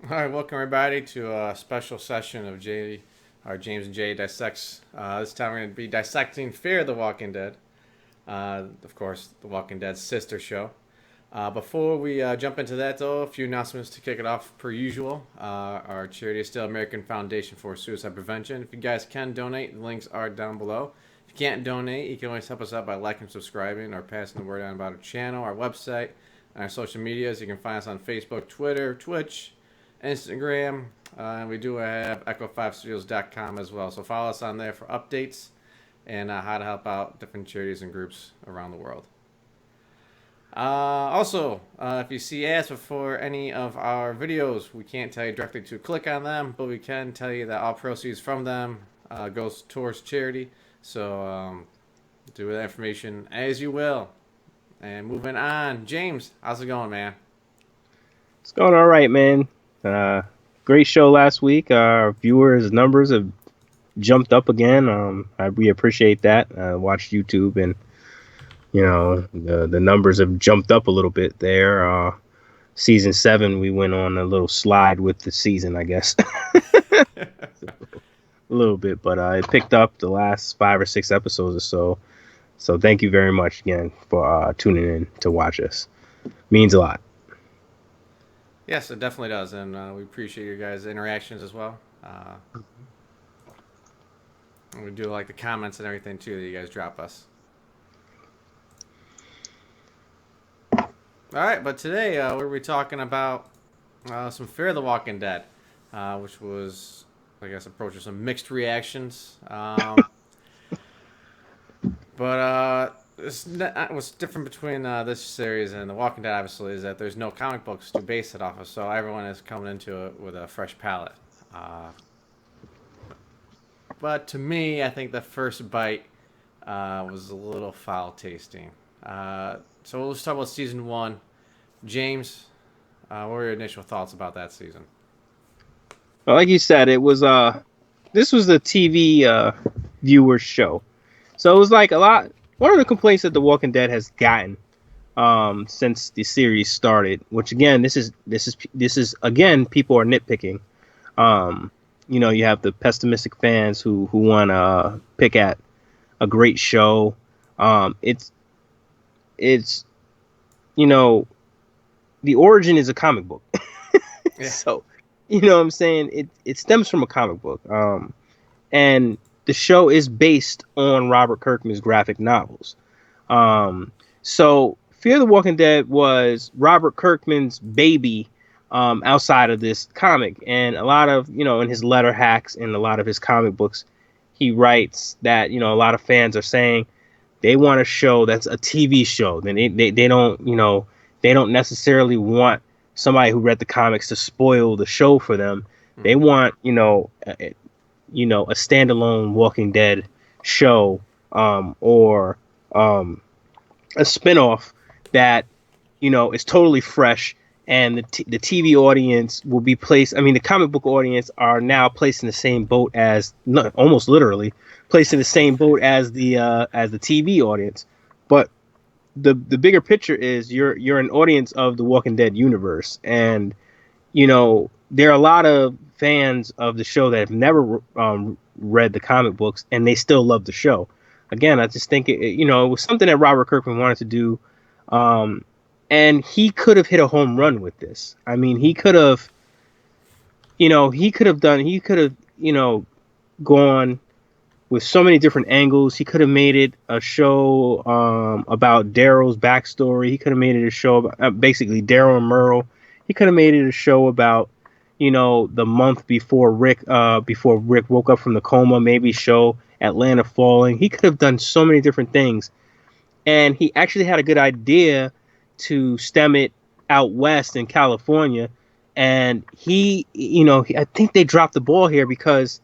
All right, welcome everybody to a special session of James and Jay Dissects. This time we're going to be dissecting Fear the Walking Dead. Of course, The Walking Dead's sister show. Before we jump into that, though, a few announcements to kick it off per usual. Our charity is still American Foundation for Suicide Prevention. If you guys can donate, the links are down below. If you can't donate, you can always help us out by liking, subscribing, or passing the word on about our channel, our website, and our social medias. You can find us on Facebook, Twitter, Twitch, Instagram, and we do have echo5studios.com as well. So follow us on there for updates and how to help out different charities and groups around the world. Also, if you see ads before any of our videos, we can't tell you directly to click on them, but we can tell you that all proceeds from them goes towards charity. So do with that information as you will. And moving on, James, how's it going, man? It's going all right, man. Great show last week. Our viewers' numbers have jumped up again. We appreciate that. Watched YouTube, and the numbers have jumped up a little bit there. Season 7, we went on a little slide with the season, I guess, a little bit, but it picked up the last 5 or 6 episodes or so. So thank you very much again for tuning in to watch us. Means a lot. Yes, it definitely does, and we appreciate your guys' interactions as well. And we do like the comments and everything too that you guys drop us. All right, but today we're going to be talking about some Fear the Walking Dead, which was, I guess, approaching some mixed reactions. But what's different between this series and The Walking Dead, obviously, is that there's no comic books to base it off of, so everyone is coming into it with a fresh palette. But to me, I think the first bite was a little foul tasting. So let's talk about season 1. James, what were your initial thoughts about that season? Well, like you said, it was this was the TV viewers show, so it was like a lot. One of the complaints that The Walking Dead has gotten since the series started, which again, this is again, people are nitpicking. You have the pessimistic fans who want to pick at a great show. It's the origin is a comic book. Yeah. So, you know what I'm saying? It stems from a comic book. And the show is based on Robert Kirkman's graphic novels. So Fear the Walking Dead was Robert Kirkman's baby outside of this comic. And a lot of, in his letter hacks and a lot of his comic books, he writes that, a lot of fans are saying they want a show that's a TV show. Then they don't, they don't necessarily want somebody who read the comics to spoil the show for them. They want, a standalone Walking Dead show or a spinoff that is totally fresh, and the TV audience will be placed. I mean, the comic book audience are now placed in the same boat as, almost literally placed in the same boat as the TV audience. But the bigger picture is you're an audience of the Walking Dead universe, and there are a lot of fans of the show that have never read the comic books, and they still love the show. Again, I just think it was something that Robert Kirkman wanted to do, and he could have hit a home run with this. I mean, he could have gone with so many different angles. He could have made it a show about Daryl's backstory. He could have made it a show about basically Daryl and Merle. He could have made it a show about the month before Rick woke up from the coma, maybe show Atlanta falling. He could have done so many different things. And he actually had a good idea to stem it out west in California. And I think they dropped the ball here because,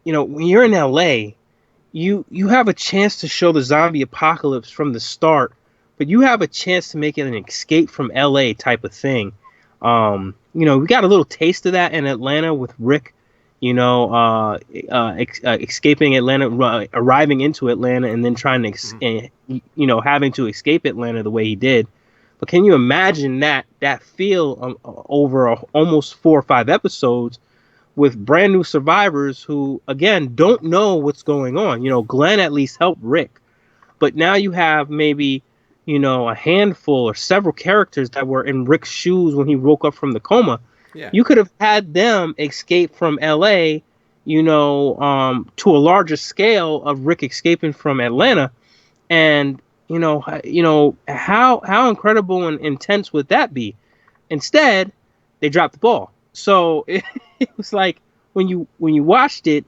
when you're in LA, you have a chance to show the zombie apocalypse from the start, but you have a chance to make it an escape from LA type of thing. We got a little taste of that in Atlanta with Rick, escaping Atlanta, arriving into Atlanta, and then trying to, having to escape Atlanta the way he did. But can you imagine that feel over almost 4 or 5 episodes with brand new survivors who, again, don't know what's going on? Glenn at least helped Rick, but now you have maybe, a handful or several characters that were in Rick's shoes when he woke up from the coma. Yeah. You could have had them escape from LA, to a larger scale of Rick escaping from Atlanta. And how incredible and intense would that be? Instead, they dropped the ball. So it was like when you watched it,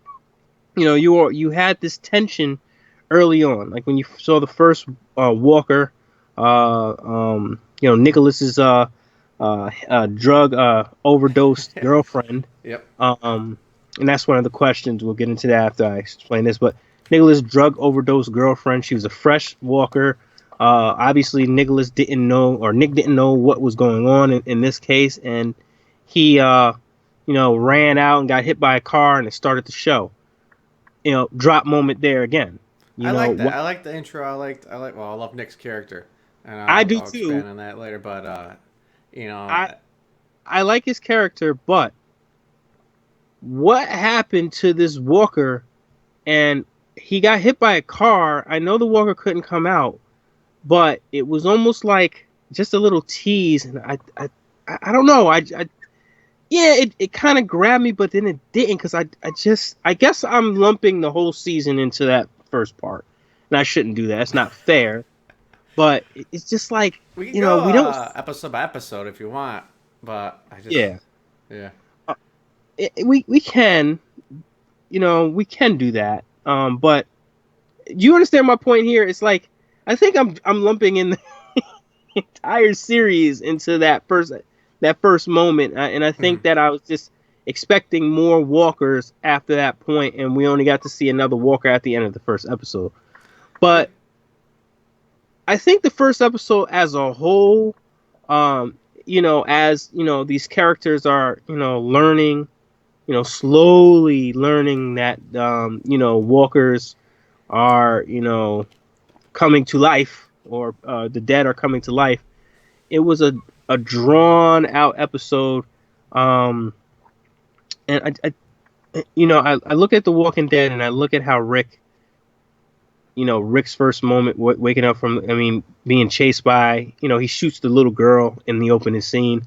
you had this tension early on, like when you saw the first Walker, Nicholas's drug overdosed girlfriend. Yep. And that's one of the questions. We'll get into that after I explain this. But Nicholas' drug overdose girlfriend. She was a fresh Walker. Obviously, Nick didn't know what was going on in this case, and he, ran out and got hit by a car, and it started the show. Drop moment there again. I like that. I like the intro. Well, I love Nick's character, and I do I'll too. expand on that later. But I like his character, but what happened to this Walker? And he got hit by a car. I know the Walker couldn't come out, but it was almost like just a little tease, and I don't know. It kind of grabbed me, but then it didn't, because I guess I'm lumping the whole season into that first part, and I shouldn't do that. It's not fair. But it's just like, we can go we don't episode by episode if you want, but I just yeah yeah. we can we can do that. But you understand my point here? It's like, I think I'm lumping in the entire series into that first moment, and I think that I was just expecting more Walkers after that point, and we only got to see another Walker at the end of the first episode. But I think the first episode as a whole, as these characters are learning, slowly learning that Walkers are coming to life, or the dead are coming to life. It was a drawn out episode, and I look at The Walking Dead, and I look at how Rick's first moment waking up from, being chased by, he shoots the little girl in the opening scene.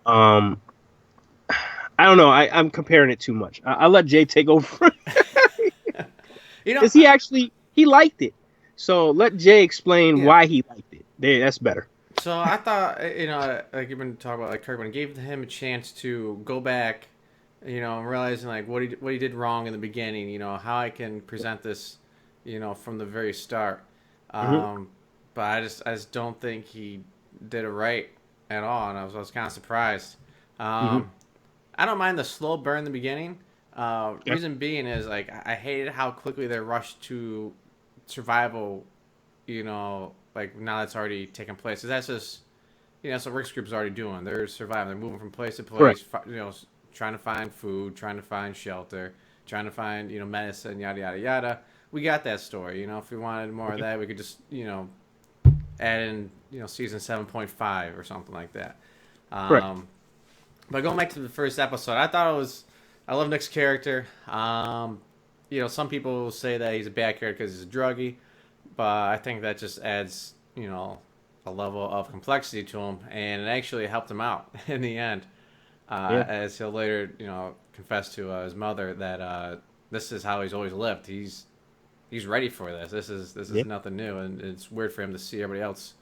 I don't know. I'm comparing it too much. I'll let Jay take over. Because he liked it. So let Jay explain why he liked it. That's better. So I thought, like you've been talking about, like Kirkman gave him a chance to go back, realizing like what he did wrong in the beginning, how I can present this, from the very start. But I just don't think he did it right at all, and I was kind of surprised. I don't mind the slow burn in the beginning. Reason being is, like, I hated how quickly they rushed to survival, like now that's already taken place. Because that's just, that's what Rick's group's already doing. They're surviving. They're moving from place to place, trying to find food, trying to find shelter, trying to find, medicine, yada, yada, yada. We got that story. If we wanted more of that, we could just, add in, season 7.5 or something like that. But going back to the first episode, I love Nick's character. Some people say that he's a bad character because he's a druggie, but I think that just adds, a level of complexity to him, and it actually helped him out in the end, as he'll later, confess to his mother that this is how he's always lived. He's ready for this. This is nothing new, and it's weird for him to see everybody else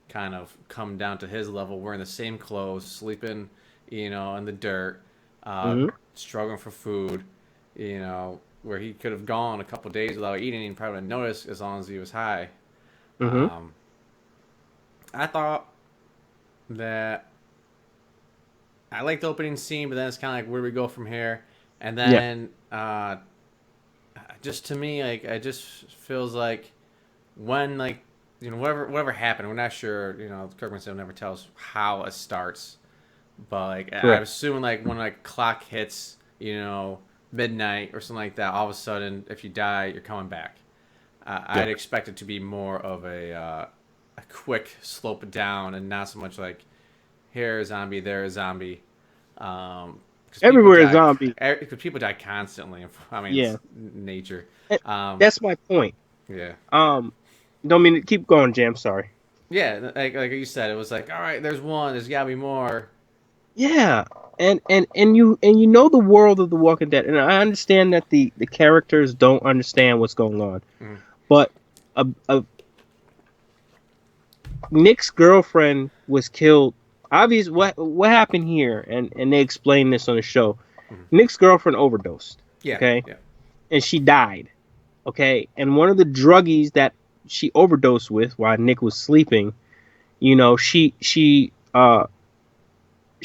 kind of come down to his level, wearing the same clothes, sleeping, in the dirt, struggling for food, where he could have gone a couple days without eating and probably wouldn't notice as long as he was high. I thought that I liked the opening scene, but then it's kind of like, where do we go from here? And then, just to me, like, it just feels like when, like, whatever happened, we're not sure, Kirkman said he'll never tell us how it starts. But, like, I assume, like, when, like, clock hits, midnight or something like that, all of a sudden, if you die, you're coming back. I'd expect it to be more of a quick slope down, and not so much like here a zombie, there a zombie. Because Everywhere is zombie. Because people die constantly. I mean, Yeah, it's nature. that's my point. Yeah. Don't mean to keep going, Jam. Sorry. Yeah, like you said, it was like, all right, there's one, there's gotta be more. Yeah, and you know the world of The Walking Dead, and I understand that the characters don't understand what's going on, but a Nick's girlfriend was killed. Obvious what happened here, and they explain this on the show. Nick's girlfriend overdosed. Yeah. Okay, Yeah. and she died. Okay, and one of the druggies that she overdosed with while Nick was sleeping, you know, she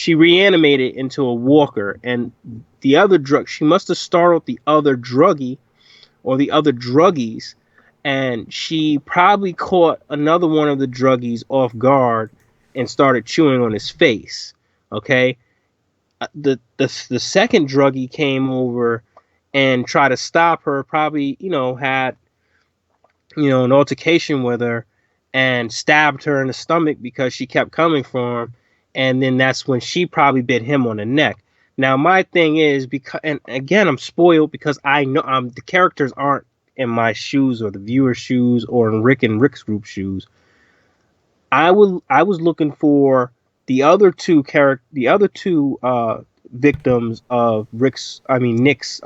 reanimated into a walker, and the other drug, she must have startled the other druggie or the other druggies, and she probably caught another one of the druggies off guard and started chewing on his face. Okay, the second druggie came over and tried to stop her, probably, you know, had, you know, an altercation with her and stabbed her in the stomach because she kept coming for him. And then that's when she probably bit him on the neck. Now, my thing is, because, and again, I'm spoiled because I know the characters aren't in my shoes or the viewer's shoes or in Rick and Rick's group shoes. I was looking for the other two victims of Nick's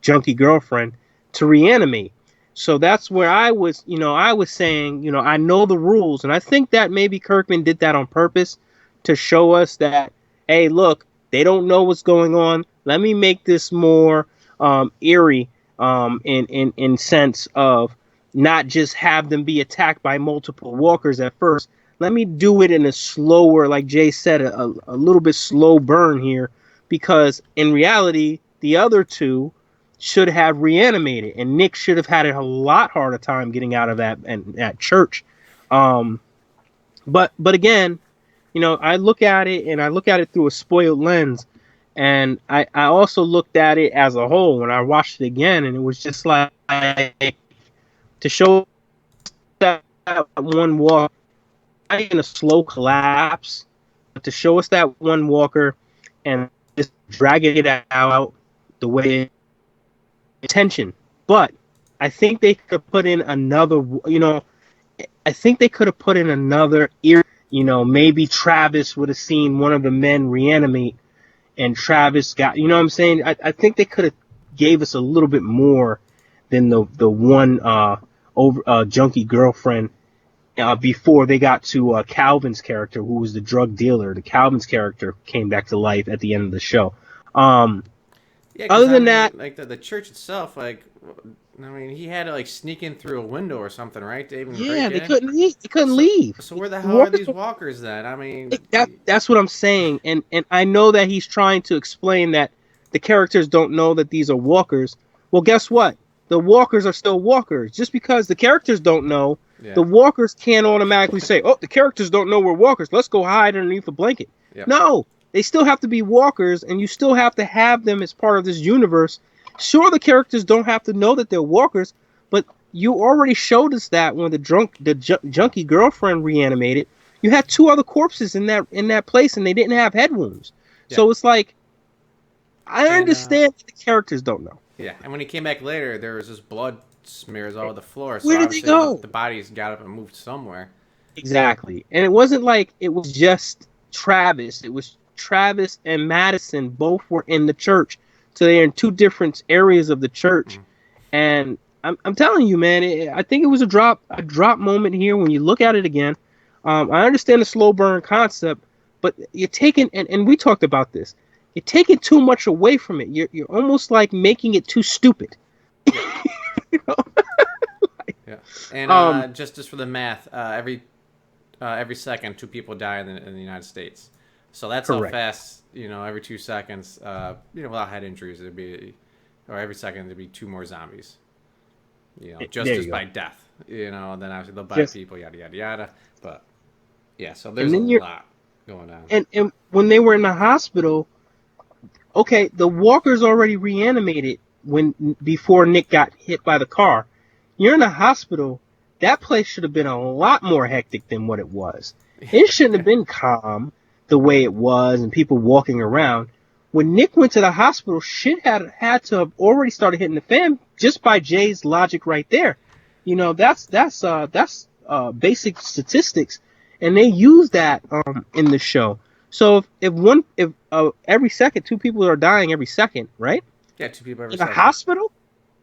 junkie girlfriend to reanimate. So that's where I was saying, you know, I know the rules, and I think that maybe Kirkman did that on purpose to show us that, hey, look, they don't know what's going on. Let me make this more eerie, in sense of not just have them be attacked by multiple walkers at first. Let me do it in a slower, like Jay said, a little bit slow burn here, because in reality, the other two should have reanimated, and Nick should have had a lot harder time getting out of that church. But again, you know, I look at it through a spoiled lens, and I also looked at it as a whole when I watched it again, and it was just like, to show that one walk, not in a slow collapse, but to show us that one walker and just dragging it out the way tension. But I think they could put in another, you know, you know, maybe Travis would have seen one of the men reanimate, and Travis got, you know what I'm saying? I think they could have gave us a little bit more than the one junkie girlfriend before they got to Calvin's character, who was the drug dealer. The Calvin's character came back to life at the end of the show. Yeah, other than that, like the church itself, like, I mean, he had to like sneak in through a window or something, right? To even yeah, break they in. couldn't leave. They couldn't leave. So where the hell are these walkers then? I mean, that's what I'm saying, and I know that he's trying to explain that the characters don't know that these are walkers. Well, guess what? The walkers are still walkers. Just because the characters don't know, the walkers can't automatically say, "Oh, the characters don't know we're walkers. Let's go hide underneath a blanket." Yep. No, they still have to be walkers, and you still have to have them as part of this universe. Sure, the characters don't have to know that they're walkers, but you already showed us that when the junkie girlfriend reanimated, you had two other corpses in that place, and they didn't have head wounds. Yeah. So it's like, I understand that the characters don't know. Yeah, and when he came back later, there was just blood smears all over the floor. So where did they go? The bodies got up and moved somewhere. Exactly, and it wasn't like it was just Travis. It was Travis and Madison both were in the church, so they're in two different areas of the church. And I'm telling you, man, I think it was a drop moment here when you look at it again. I understand the slow burn concept, but you're taking, and we talked about this, you're taking too much away from it. You're almost like making it too stupid. You know? Yeah, and just for the math, every second 2 people die in the United States. So that's correct. How fast, you know, every 2 seconds, you know, without head injuries, or every second there'd be 2 more zombies. You know, just by death. You know, and then obviously they'll bite people, yada yada yada. But yeah, so there's a lot going on. And when they were in the hospital, okay, the walkers already reanimated before Nick got hit by the car. You're in a hospital that place should have been a lot more hectic than what it was. It shouldn't have been calm the way it was and people walking around. When Nick went to the hospital, shit had to have already started hitting the fan just by Jay's logic right there. You know, that's basic statistics, and they use that in the show. So if every second 2 people are dying every second, right? Yeah, 2 people every in second. a hospital.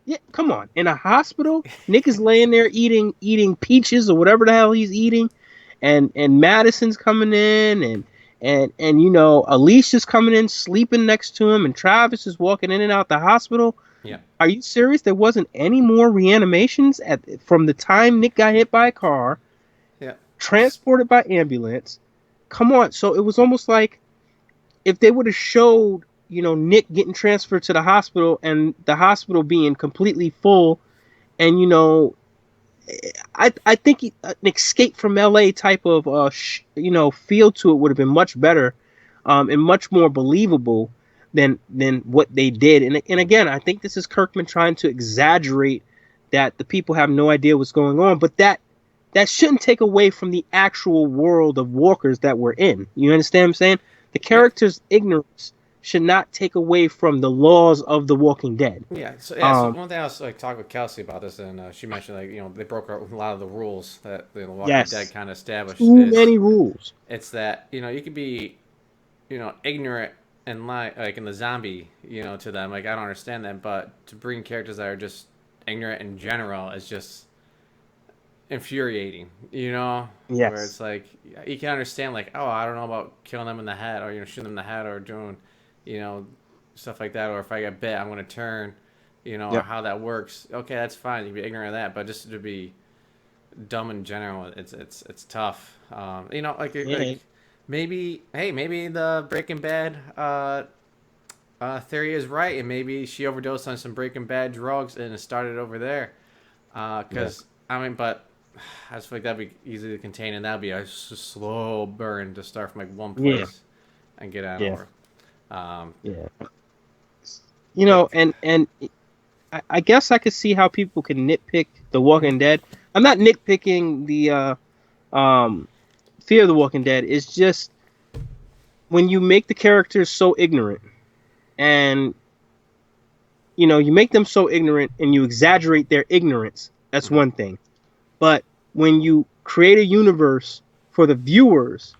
Yeah, come on. In a hospital, Nick is laying there eating peaches or whatever the hell he's eating, and Madison's coming in, and you know, Alicia's coming in sleeping next to him, and Travis is walking in and out the hospital. Yeah. Are you serious? There wasn't any more reanimations from the time Nick got hit by a car, Yeah. transported by ambulance. Come on. So it was almost like if they would have showed, you know, Nick getting transferred to the hospital and the hospital being completely full, and you know, I think an Escape from LA type of feel to it would have been much better, and much more believable than what they did. And again, I think this is Kirkman trying to exaggerate that the people have no idea what's going on, but that shouldn't take away from the actual world of walkers that we're in. You understand what I'm saying? The character's ignorance should not take away from the laws of The Walking Dead. Yeah. So one thing I was like talking with Kelsey about this, and she mentioned like, you know, they broke a lot of the rules that The Walking Dead kind of established. Too many rules. It's that, you know, you could be, you know, ignorant and like in the zombie, you know, to them. Like, I don't understand that, but to bring characters that are just ignorant in general is just infuriating, you know? Yes. Where it's like, you can understand like, oh, I don't know about killing them in the head, or, you know, shooting them in the head, or doing, you know, stuff like that, or if I get bit, I'm going to turn, you know, or how that works. Okay, that's fine. You can be ignorant of that, but just to be dumb in general, it's tough. You know, like maybe the Breaking Bad theory is right, and maybe she overdosed on some Breaking Bad drugs and it started over there. Because I mean, but I just feel like that'd be easy to contain, and that'd be a slow burn to start from like one place and get on over. You know, and I guess I could see how people can nitpick The Walking Dead. I'm not nitpicking the Fear of the Walking Dead. It's just when you make the characters so ignorant, and you know, you make them so ignorant and you exaggerate their ignorance, that's one thing. But when you create a universe for the viewers,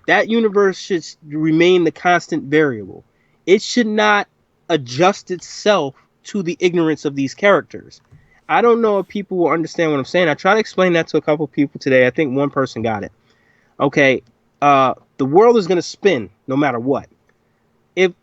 that universe should remain the constant variable. It should not adjust itself to the ignorance of these characters. I don't know if people will understand what I'm saying. I tried to explain that to a couple people today. I think one person got it. Okay, the world is going to spin no matter what. If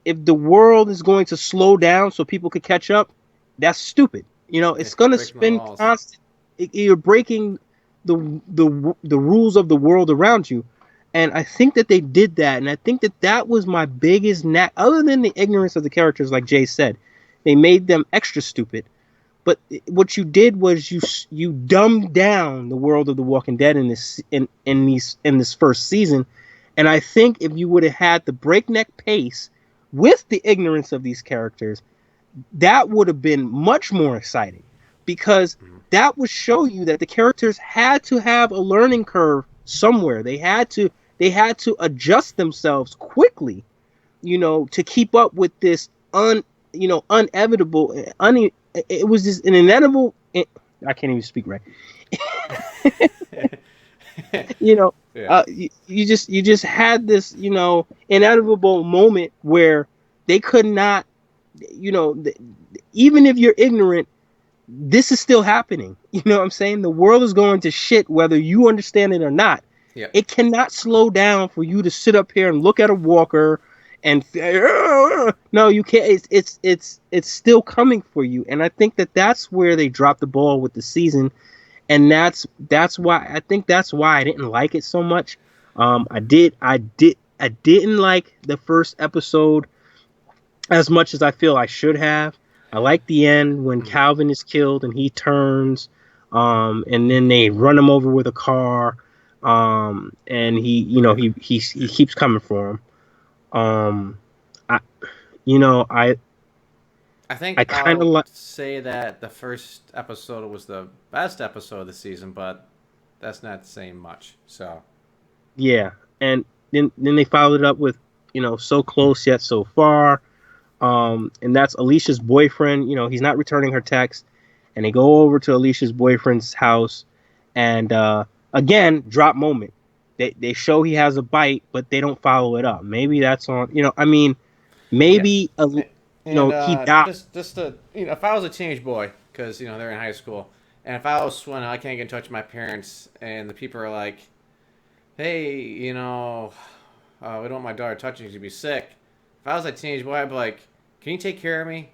the world is going to slow down so people could catch up, that's stupid. You know, it's going to spin constant. You're breaking the rules of the world around you. And I think that they did that, and I think that was my biggest other than the ignorance of the characters, like Jay said. They made them extra stupid. But what you did was you dumbed down the world of The Walking Dead in this first season. And I think if you would have had the breakneck pace with the ignorance of these characters, that would have been much more exciting, because that would show you that the characters had to have a learning curve somewhere. They had to adjust themselves quickly, you know, to keep up with this inevitable. It was just an inevitable. I can't even speak right. You know, you just had this, you know, inevitable moment where they could not, you know, even if you're ignorant, this is still happening. You know what I'm saying? The world is going to shit whether you understand it or not. Yeah. It cannot slow down for you to sit up here and look at a walker and no, you can't. It's still coming for you, and I think that's where they dropped the ball with the season, and that's why I think that's why I didn't like it so much. I didn't like the first episode as much as I feel I should have. I like the end when Calvin is killed and he turns, and then they run him over with a car, and he keeps coming for him. I think I kind of I'll like. say that the first episode was the best episode of the season, but that's not saying much. So Yeah, and then they followed it up with, so close yet so far. And that's Alicia's boyfriend. He's not returning her text, and they go over to Alicia's boyfriend's house, and again, drop moment. They show he has a bite, but they don't follow it up. Maybe that's on. I mean, yeah, maybe and he died. just to if I was a teenage boy, because they're in high school, and if I was when I can't get in touch with my parents, and the people are like, hey, we don't want my daughter touching, she'd be sick. If I was a teenage boy, I'd be like, can you take care of me?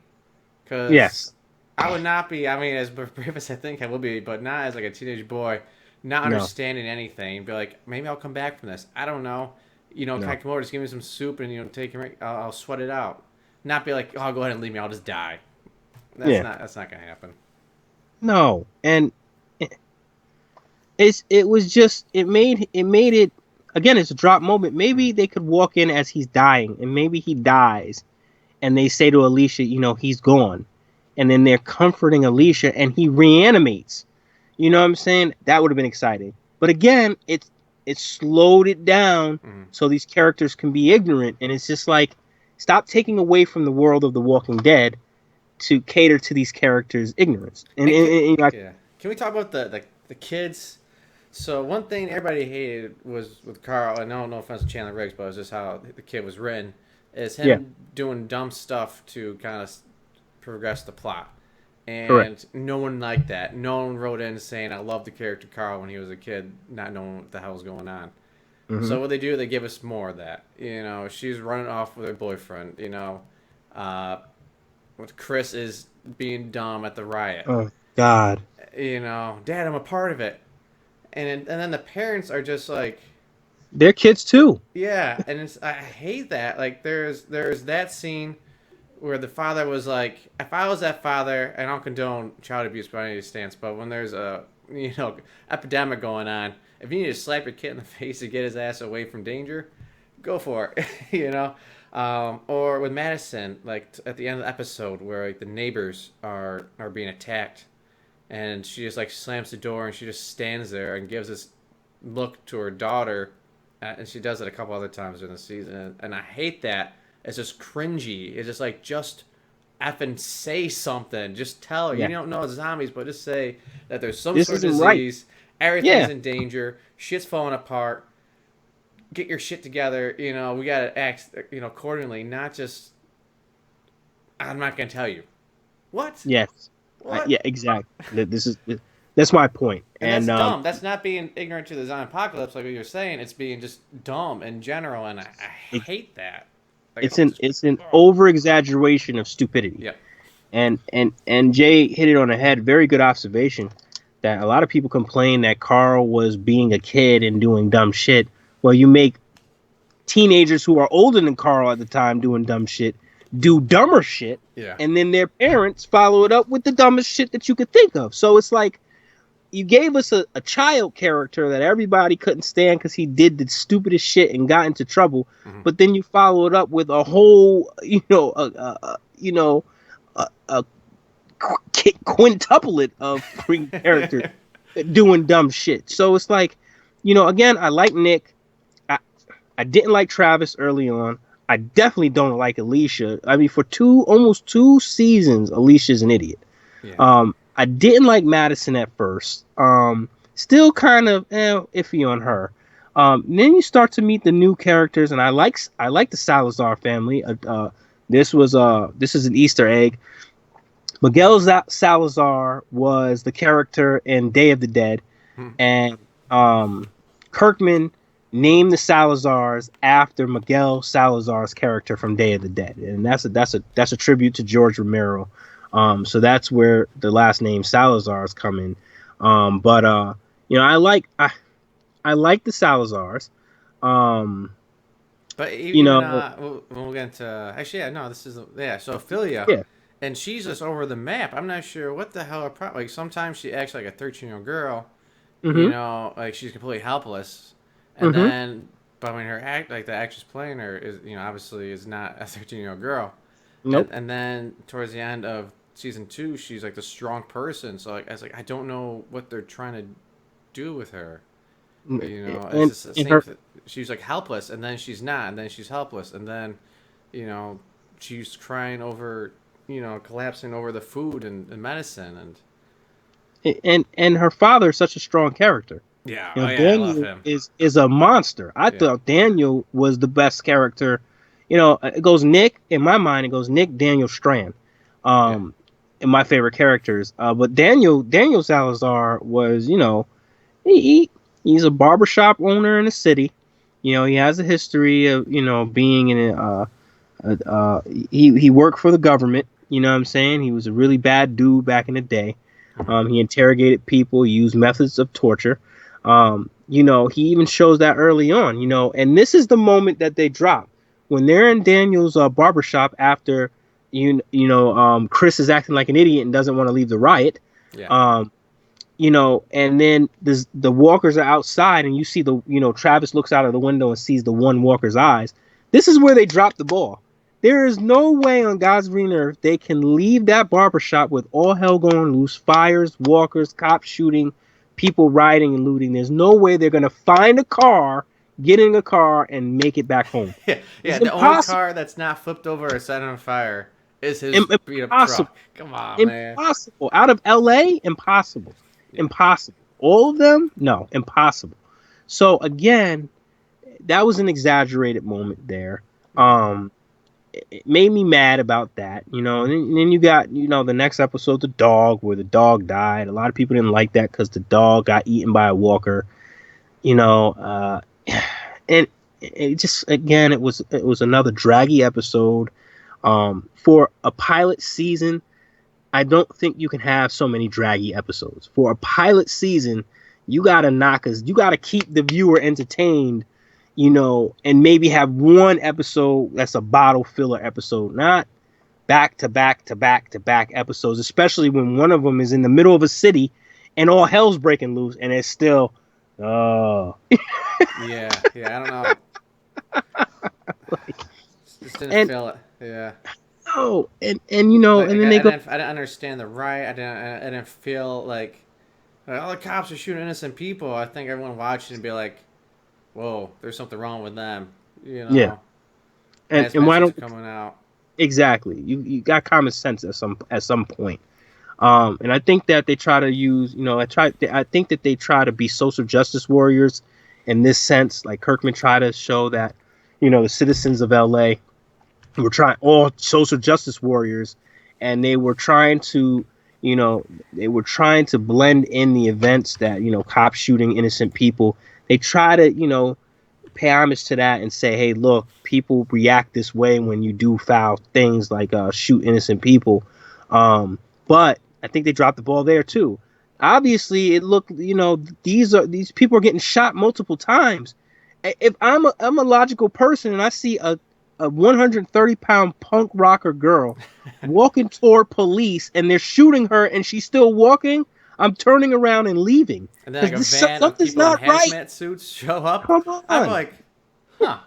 Because Yes. I would not be, I mean, as brave as I think I will be, but not as like a teenage boy, not No. understanding anything. Be like, maybe I'll come back from this. I don't know. Can I No. come over, just give me some soup and, take it, I'll sweat it out. Not be like, oh, go ahead and leave me, I'll just die. Yeah. That's not going to happen. No. And it was just it made it again. It's a drop moment. Maybe they could walk in as he's dying, and maybe he dies, and they say to Alicia, he's gone, and then they're comforting Alicia, and he reanimates. You know what I'm saying? That would have been exciting. But again, it slowed it down Mm. so these characters can be ignorant, and it's just like stop taking away from the world of The Walking Dead to cater to these characters' ignorance. And And yeah. Can we talk about the kids? So one thing everybody hated was with Carl, and no offense to Chandler Riggs, but it was just how the kid was written, is yeah, him doing dumb stuff to kind of progress the plot. correct. And no one liked that. No one wrote in saying, I love the character Carl when he was a kid, not knowing what the hell was going on. Hmm. So what they do, they give us more of that. She's running off with her boyfriend. Uh, Chris is being dumb at the riot. Oh God, Dad, I'm a part of it. And then the parents are just like, they're kids too. yeah, and I hate that. Like there's that scene where the father was like, if I was that father, and I don't condone child abuse by any stance, but when there's a epidemic going on, if you need to slap your kid in the face to get his ass away from danger, go for it. Or with Madison, like at the end of the episode where like the neighbors are being attacked, and she just like slams the door and she just stands there and gives this look to her daughter, and she does it a couple other times during the season, and I hate that. It's just cringy. It's just like just effing say something. Just tell her Yeah, you don't know it's zombies, but just say that there's some this sort of isn't right. disease, everything's Yeah, in danger, shit's falling apart. Get your shit together. We gotta act accordingly, not just I'm not gonna tell you. What? yes, What? yeah, exactly. That's my point. And that's And dumb. That's not being ignorant to the zombie apocalypse, like what you're saying. It's being just dumb in general, and I it, hate that. Like, it's an over exaggeration of stupidity. yeah, And Jay hit it on the head. Very good observation. That a lot of people complain that Carl was being a kid and doing dumb shit. Well, you make teenagers who are older than Carl at the time doing dumb shit do dumber shit, yeah, and then their parents follow it up with the dumbest shit that you could think of. So it's like you gave us a child character that everybody couldn't stand because he did the stupidest shit and got into trouble, mm-hmm. but then you follow it up with a whole, a quintuplet of freaking characters doing dumb shit. So it's like, again, I like Nick. I didn't like Travis early on. I definitely don't like Alicia. I mean, for almost 2 seasons, Alicia's an idiot. yeah. I didn't like Madison at first. Still kind of iffy on her. Then you start to meet the new characters, and I like the Salazar family. This is an Easter egg. Miguel Salazar was the character in Day of the Dead, Hmm. and Kirkman named the Salazars after Miguel Salazar's character from Day of the Dead, and that's a tribute to George Romero. So that's where the last name Salazars come in. But I like the Salazars. But You even know, we'll get into actually, yeah, no, this is so Ophelia, yeah. and she's just over the map. I'm not sure what the hell her problem. Like sometimes she acts like a 13-year-old girl, Mm-hmm. like she's completely helpless, and Mm-hmm. then but when her act like the actress playing her is obviously is not a 13-year-old girl, Nope. And then towards the end of season 2, she's like the strong person. So like I was like, I don't know what they're trying to do with her. You know, it's And just the in same. her, She's like helpless, and then she's not, and then she's helpless, and then, she's crying over, collapsing over the food and medicine, and her father is such a strong character. yeah, You oh know, yeah, I love Daniel him. is a monster. I Yeah, thought Daniel was the best character. You know, it goes Nick in my mind. It goes Nick, Daniel, Strand, yeah, um, in my favorite characters. But Daniel Salazar was, he he's a barbershop owner in the city. You know, he has a history of being in he worked for the government. You know what I'm saying? He was a really bad dude back in the day. hmm He interrogated people, used methods of torture. He even shows that early on. And this is the moment that they drop when they're in Daniel's barbershop after Chris is acting like an idiot and doesn't want to leave the riot. yeah, Um, and then the walkers are outside, and you see Travis looks out of the window and sees the one walker's eyes. This is where they drop the ball. There is no way on God's green earth they can leave that barbershop with all hell going loose, fires, walkers, cops shooting, people rioting and looting. There's no way they're gonna find a car, get in a car, and make it back home. yeah, yeah. It's The only impossible. car that's not flipped over or set on fire is his beat up Impossible. truck. Come on, man. Impossible. Out of LA, impossible. Yeah, Impossible. All of them? No, impossible. So again, that was an exaggerated moment there. It made me mad about that, and then you got, the next episode, the dog, where the dog died. A lot of people didn't like that because the dog got eaten by a walker, and it just, again, it was another draggy episode. For a pilot season, I don't think you can have so many draggy episodes. For a pilot season, you gotta keep the viewer entertained, and maybe have one episode that's a bottle filler episode, not back to back to back to back episodes, especially when one of them is in the middle of a city and all hell's breaking loose and it's still, oh. yeah, yeah. I don't know. Like, Just didn't and feel it. Yeah. oh, and Like, and then they go, I didn't understand the riot. I didn't feel like all the cops are shooting innocent people. I think everyone watching and be like, "Whoa, there's something wrong with them." yeah, and Mass why message don't, coming out. exactly, you got common sense at some point. And I think that they try to use, I think that they try to be social justice warriors in this sense. Like Kirkman tried to show that, the citizens of LA were trying, all social justice warriors, and they were trying to, blend in the events that, cops shooting innocent people. They try to, pay homage to that and say, hey, look, people react this way when you do foul things like shoot innocent people. But I think they dropped the ball there too. Obviously, it looked, these people are getting shot multiple times. If I'm a logical person and I see a 130-pound punk rocker girl walking toward police and they're shooting her and she's still walking, I'm turning around and leaving And then like a because van of something's people in not right. hazmat suits show up. Come I'm on, like, huh.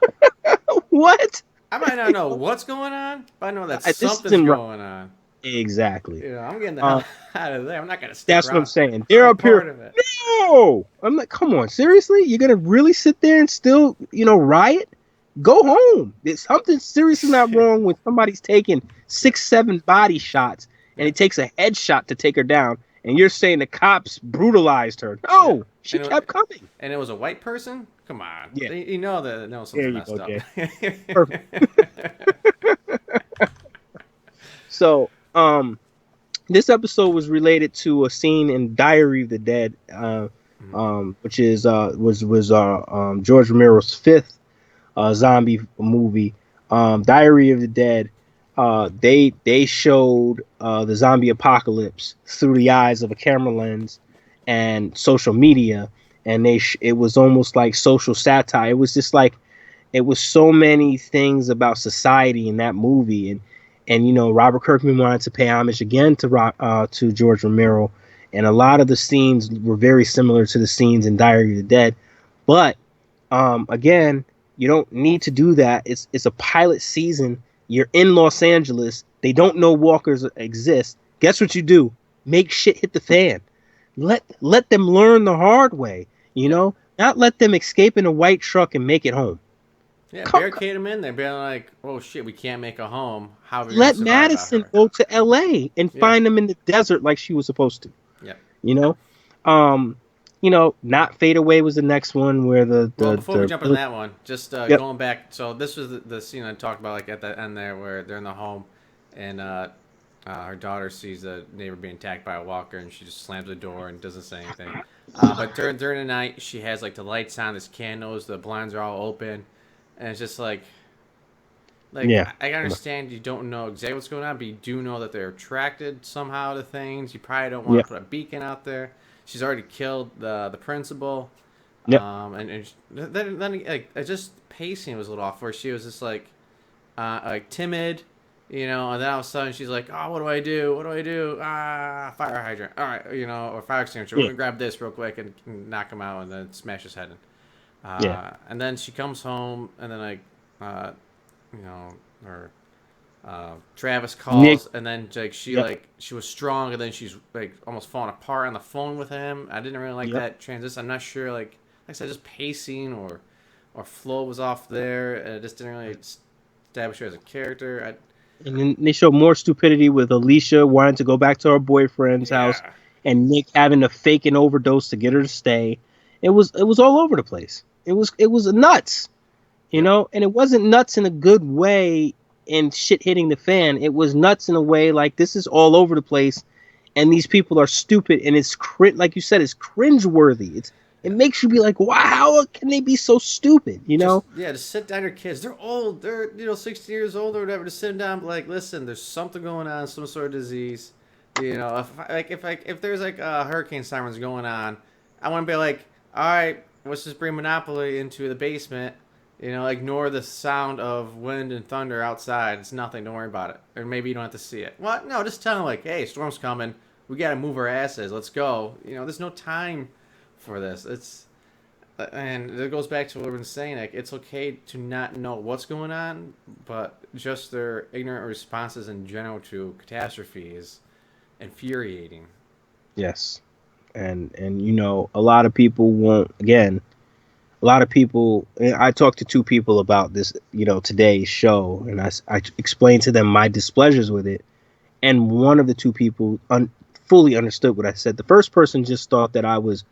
what? I might not know what's going on, but I know that This something's isn't right. going on. Exactly. I'm getting the hell out of there. I'm not gonna stick That's around. what I'm saying. They're I'm up part here. of it. No, I'm like, come on, seriously? You're gonna really sit there and still, riot? Go home. There's something seriously not wrong when somebody's taking 6-7 body shots and it takes a headshot to take her down, and you're saying the cops brutalized her. No, she kept coming. And it was a white person? Come on. Yeah. You know that something messed up. Jay. Perfect. So, this episode was related to a scene in Diary of the Dead, which is was George Romero's fifth zombie movie. Diary of the Dead. They showed the zombie apocalypse through the eyes of a camera lens and social media, and it was almost like social satire. It was just like, it was so many things about society in that movie, and Robert Kirkman wanted to pay homage again to George Romero, and a lot of the scenes were very similar to the scenes in Diary of the Dead, but again, you don't need to do that. It's a pilot season. You're in Los Angeles. They don't know walkers exist. Guess what you do? Make shit hit the fan. Let them learn the hard way. You Yeah. know, not let them escape in a white truck and make it home. Yeah, Come, barricade them in there. Be like, oh shit, we can't make a home. How are we gonna let survive out Madison here? go to L.A. and Yeah. find them in the desert like she was supposed to. Yeah. You know, um, not Fade Away was the next one where Well, before we jump into the that one, just yep, going back. So this was the scene I talked about, like at the end there, where they're in the home, and her daughter sees the neighbor being attacked by a walker, and she just slams the door and doesn't say anything. But during the night, she has like the lights on, there's candles, the blinds are all open, and it's just like yeah, I understand you don't know exactly what's going on, but you do know that they're attracted somehow to things. You probably don't want yep, to put a beacon out there. She's already killed the principal. yep. Then like just pacing was a little off where she was just like timid, and then all of a sudden she's like, oh, what do I do? What do I do? Ah, fire hydrant. All right, or fire extinguisher. We're Yeah. gonna grab this real quick and knock him out and then smash his head in. Yeah. And then she comes home and then like, you know, or Travis Nick. calls and then like Yep. she was strong and then she's like almost falling apart on the phone with him. I didn't really like Yep. that transition. I'm not sure like I said, just pacing or flow was off there. And it just didn't really establish her as a character. And then they show more stupidity with Alicia wanting to go back to her boyfriend's house, Yeah, and Nick having to fake an overdose to get her to stay. It was all over the place. It was nuts, yeah, and it wasn't nuts in a good way and shit hitting the fan. It was nuts in a way like this is all over the place, and these people are stupid, and it's like you said, it's cringeworthy. It yeah. makes you be like, wow, how can they be so stupid? Just sit down your kids. They're old. They're 16 years old or whatever. Just sit them down. Like, listen, there's something going on, some sort of disease. If there's like hurricane sirens going on, I want to be like, all right, let's just bring Monopoly into the basement. Ignore the sound of wind and thunder outside. It's nothing. Don't worry about it. Or maybe you don't have to see it. What? No, just tell them like, hey, storm's coming. We got to move our asses. Let's go. There's no time for this. And it goes back to what we've been saying. Like, it's okay to not know what's going on, but just their ignorant responses in general to catastrophe is infuriating. Yes. And a lot of people won't, again, a lot of people, I talked to two people about this, today's show, and I explained to them my displeasures with it, and one of the two people fully understood what I said. The first person just thought that I was,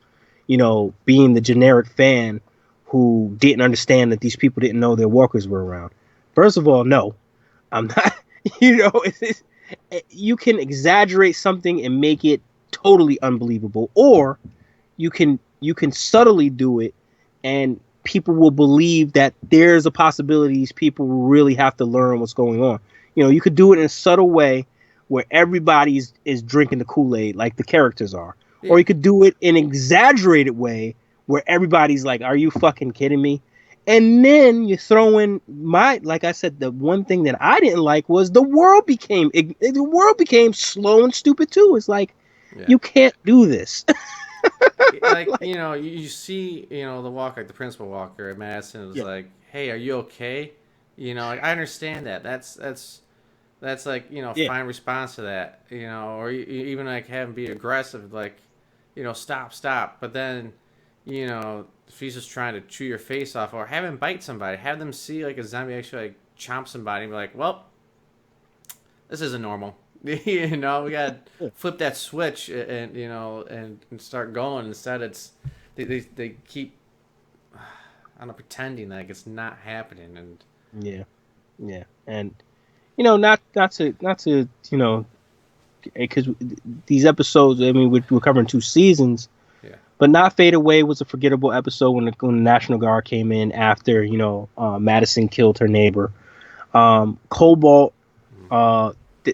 being the generic fan who didn't understand that these people didn't know their walkers were around. First of all, no, I'm not. You can exaggerate something and make it totally unbelievable, or you can subtly do it and people will believe that there's a possibility these people really have to learn what's going on. You could do it in a subtle way where everybody is drinking the Kool-Aid like the characters are. Or Yeah, you could do it in an exaggerated way where everybody's like, are you fucking kidding me? And then you throw in like I said, the one thing that I didn't like was the world became slow and stupid too. It's like, yeah. you can't do this. You see, the walker, like the principal walker at Madison was Yeah. like, "Hey, are you okay?" I understand that. That's like Yeah. fine response to that. Or even like have him be aggressive, like, stop. But then, if he's just trying to chew your face off, or have him bite somebody, have them see like a zombie actually like chomp somebody, and be like, "Well, this isn't normal." We got to flip that switch and start going. Instead, it's they keep I don't know, pretending like it's not happening. And Yeah. Yeah. And not to because these episodes, I mean, we're covering 2 seasons, yeah, but Not Fade Away was a forgettable episode when the National Guard came in after Madison killed her neighbor. Cobalt,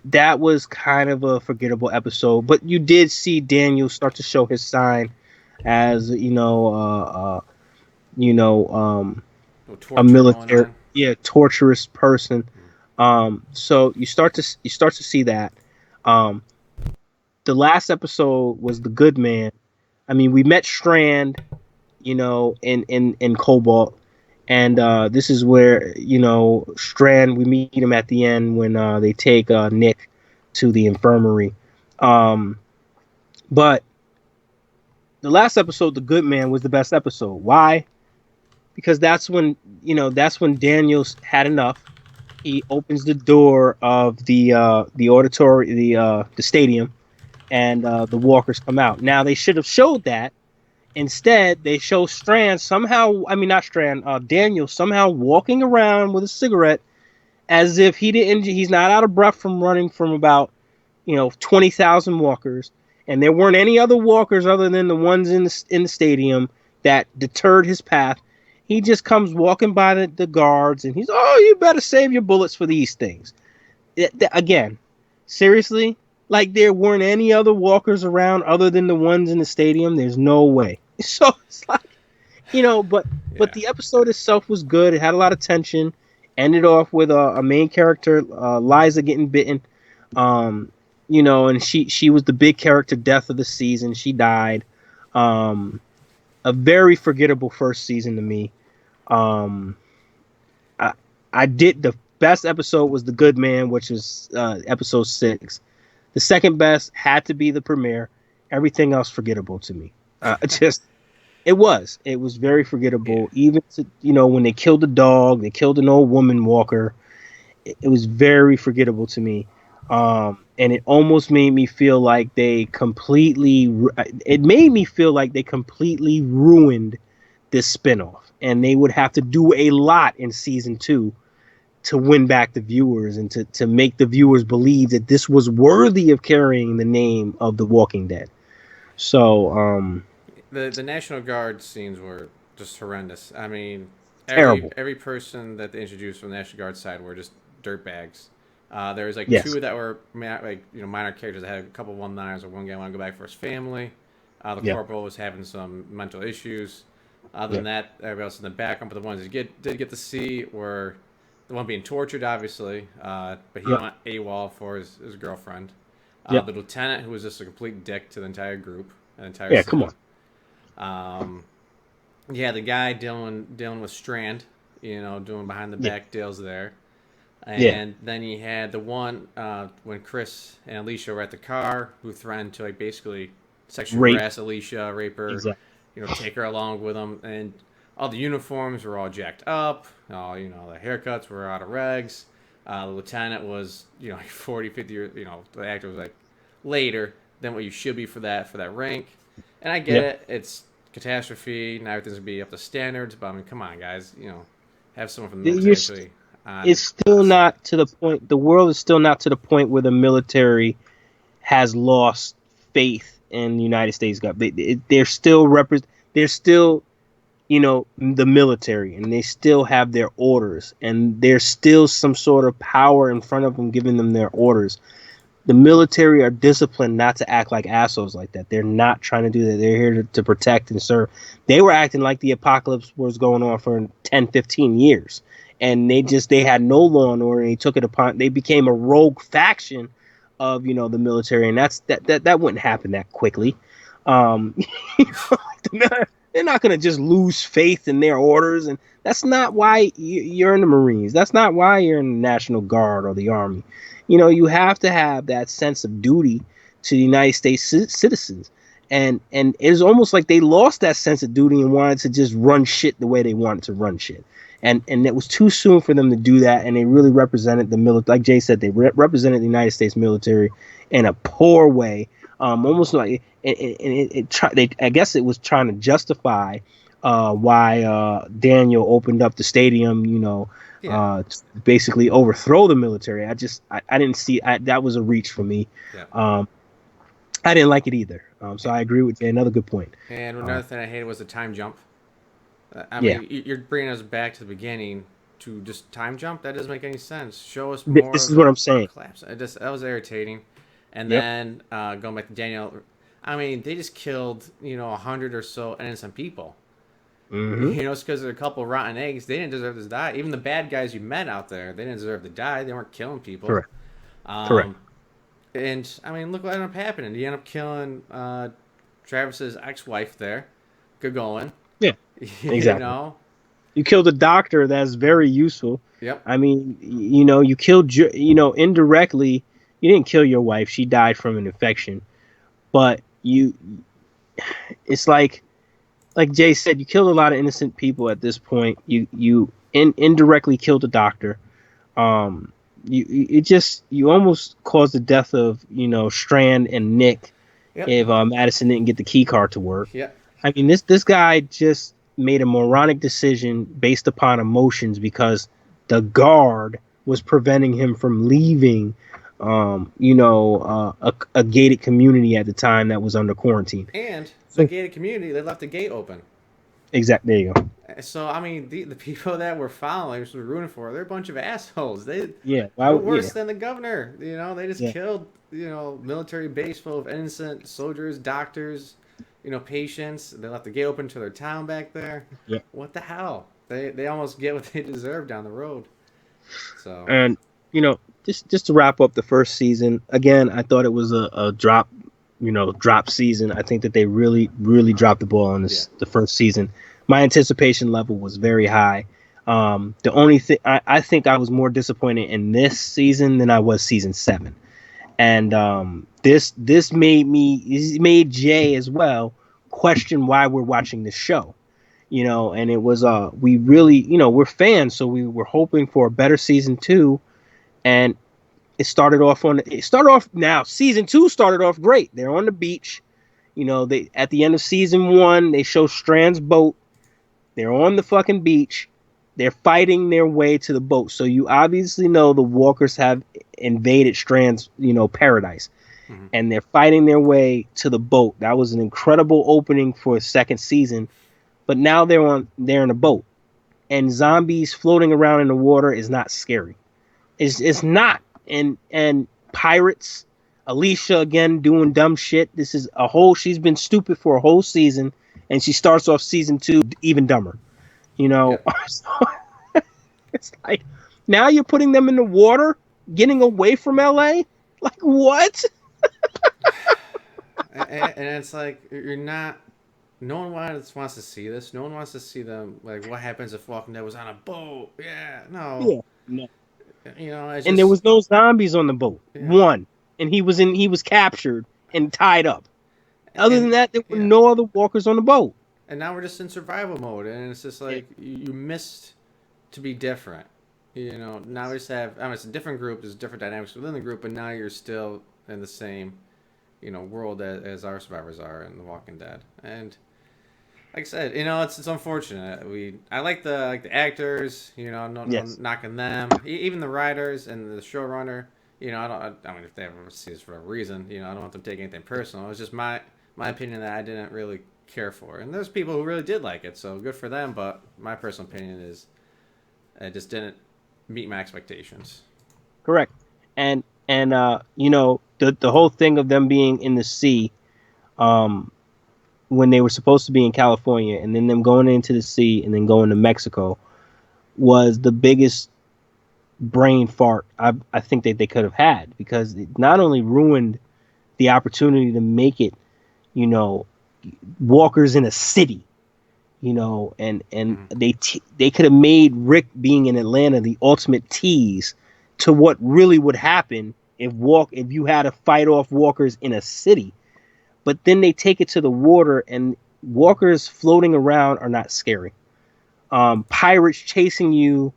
that was kind of a forgettable episode, but you did see Daniel start to show his sign as no a torture going military, on. torturous person. So you start to see that. The last episode was the good man. I mean, we met Strand, in Cobalt, And this is where, Strand, we meet him at the end when they take Nick to the infirmary. Um, but the last episode, The Good Man, was the best episode. Why? Because that's when Daniels had enough. He opens the door of the auditory, the stadium, and the walkers come out. Now they should have showed that. Instead, they show Strand somehow. I mean, not Strand. Daniel somehow walking around with a cigarette, as if he didn't. He's not out of breath from running from about 20,000 walkers, and there weren't any other walkers other than the ones in the stadium that deterred his path. He just comes walking by the guards, and he's, oh, you better save your bullets for these things. Again, seriously, like there weren't any other walkers around other than the ones in the stadium. There's no way. So it's like, but Yeah. the episode itself was good. It had a lot of tension. Ended off with a main character, Liza, getting bitten. And she was the big character death of the season. She died. A very forgettable first season to me. Um, I did the best episode was The Good Man, which was episode 6. The second best had to be the premiere. Everything else forgettable to me. It was very forgettable. Yeah. Even to, when they killed the dog, they killed an old woman walker. It was very forgettable to me. And it almost made me feel like they completely ruined this spinoff, and they would have to do a lot in season 2 to win back the viewers and to make the viewers believe that this was worthy of carrying the name of The Walking Dead. So, The National Guard scenes were just horrendous. I mean, every terrible. every person that they introduced from the National Guard side were just dirtbags. There was like Yes. two that were minor characters that had a couple one-liners. Or one guy wanted to go back for his family. The Yeah. corporal was having some mental issues. Other Yeah. than that, everybody else in the background. But the ones that did get to see were the one being tortured, obviously, but he Yep. went AWOL for his girlfriend. Yep. The lieutenant, who was just a complete dick to the entire group, the entire Yeah. city. Come on. Yeah, the guy dealing with Strand, doing behind the Yeah. back deals there. Yeah. And then you had the one when Chris and Alicia were at the car, who threatened to basically sexually Rape. harass Alicia, rape her, Exactly. take her along with them, and all the uniforms were all jacked up. All the haircuts were out of regs. The lieutenant was 40, 50 years. The actor was like later than what you should be for that rank. And I get it. It's catastrophe. Now everything's gonna be up to standards. But I mean, come on, guys. Have someone from the military actually. It's still not to the point. The world is still not to the point where the military has lost faith in the United States government. They're still They're still, the military, and they still have their orders, and there's still some sort of power in front of them giving them their orders. The military are disciplined not to act like assholes like that. They're not trying to do that. They're here to protect and serve. They were acting like the apocalypse was going on for 10, 15 years. And they had no law and order, and they became a rogue faction of, the military. And that wouldn't happen that quickly. They're not going to just lose faith in their orders. And that's not why you're in the Marines. That's not why you're in the National Guard or the Army. You have to have that sense of duty to the United States citizens. And it's almost like they lost that sense of duty and wanted to just run shit the way they wanted to run shit. And it was too soon for them to do that. And they really represented the military. Like Jay said, they represented the United States military in a poor way. Almost like I guess it was trying to justify why Daniel opened up the stadium, Yeah. basically overthrow the military. I didn't see that was a reach for me. Yeah. I didn't like it either. So I agree with Jay. Another good point. And another thing I hated was the time jump. I Yeah. mean, you're bringing us back to the beginning to just time jump. That doesn't make any sense. Show us more. This of is the what I'm saying. collapse. That was irritating. And Yep. then going back to Daniel, I mean, they just killed 100 or so innocent people. Mm-hmm. It's because of a couple of rotten eggs. They didn't deserve to die. Even the bad guys you met out there, they didn't deserve to die. They weren't killing people. Correct. Correct. And I mean, look what ended up happening. He ended up killing Travis's ex-wife there. Good going. Yeah. You Exactly. know, You killed a doctor that's very useful. Yep. I mean, you killed, indirectly. You didn't kill your wife. She died from an infection. But it's like Jay said, you killed a lot of innocent people at this point. You indirectly killed a doctor. Um, you almost caused the death of Strand and Nick Yep. if Madison didn't get the key card to work. Yep. I mean, this guy just made a moronic decision based upon emotions because the guard was preventing him from leaving, a gated community at the time that was under quarantine. And the gated community, they left the gate open. Exactly. There you go. So I mean, the people that were following, were rooting for, they're a bunch of assholes. They're Yeah. worse than the governor. They just Yeah. killed military base full of innocent soldiers, doctors, patients. They left the gate open to their town back there. Yeah. What the hell? They almost get what they deserve down the road. So And just to wrap up the first season, again, I thought it was a drop season. I think that they really, really dropped the ball on the first season. My anticipation level was very high. The only thing I think I was more disappointed in this season than I was season 7, and this made Jay as well question why we're watching this show. And it was we really we're fans, so we were hoping for a better season 2, and season 2 started off great. They're on the beach. They at the end of season 1, they show Strand's boat. They're on the fucking beach. They're fighting their way to the boat. So you obviously know the walkers have invaded Strand's, paradise. Mm-hmm. And they're fighting their way to the boat. That was an incredible opening for a second season. But now they're in a boat. And zombies floating around in the water is not scary. It's not. And pirates, Alicia again doing dumb shit. She's been stupid for a whole season, and she starts off season 2 even dumber. Yeah. So, it's like now you're putting them in the water, getting away from LA. Like what? and it's like you're not. No one wants to see this. No one wants to see them. Like, what happens if Walking Dead was on a boat? Yeah, no. Yeah, no. It's and there was no zombies on the boat. Yeah. One, and he was captured and tied up. Other than that, there were no other walkers on the boat. And now we're just in survival mode, and it's just like you missed to be different. Now we just have. It's a different group. There's different dynamics within the group, but now you're still in the same, world as our survivors are in The Walking Dead. And like I said, it's unfortunate. I like the actors. No knocking them. Even the writers and the showrunner. I mean, if they ever see this for a reason, I don't want them taking anything personal. It's just my opinion that I didn't really care for, and there's people who really did like it, so good for them. But my personal opinion is it just didn't meet my expectations. Correct. And the whole thing of them being in the sea, when they were supposed to be in California, and then them going into the sea and then going to Mexico, was the biggest brain fart I think that they could have had, because it not only ruined the opportunity to make it, walkers in a city, and they could have made Rick being in Atlanta the ultimate tease to what really would happen if you had to fight off walkers in a city. But then they take it to the water, and walkers floating around are not scary. Pirates chasing you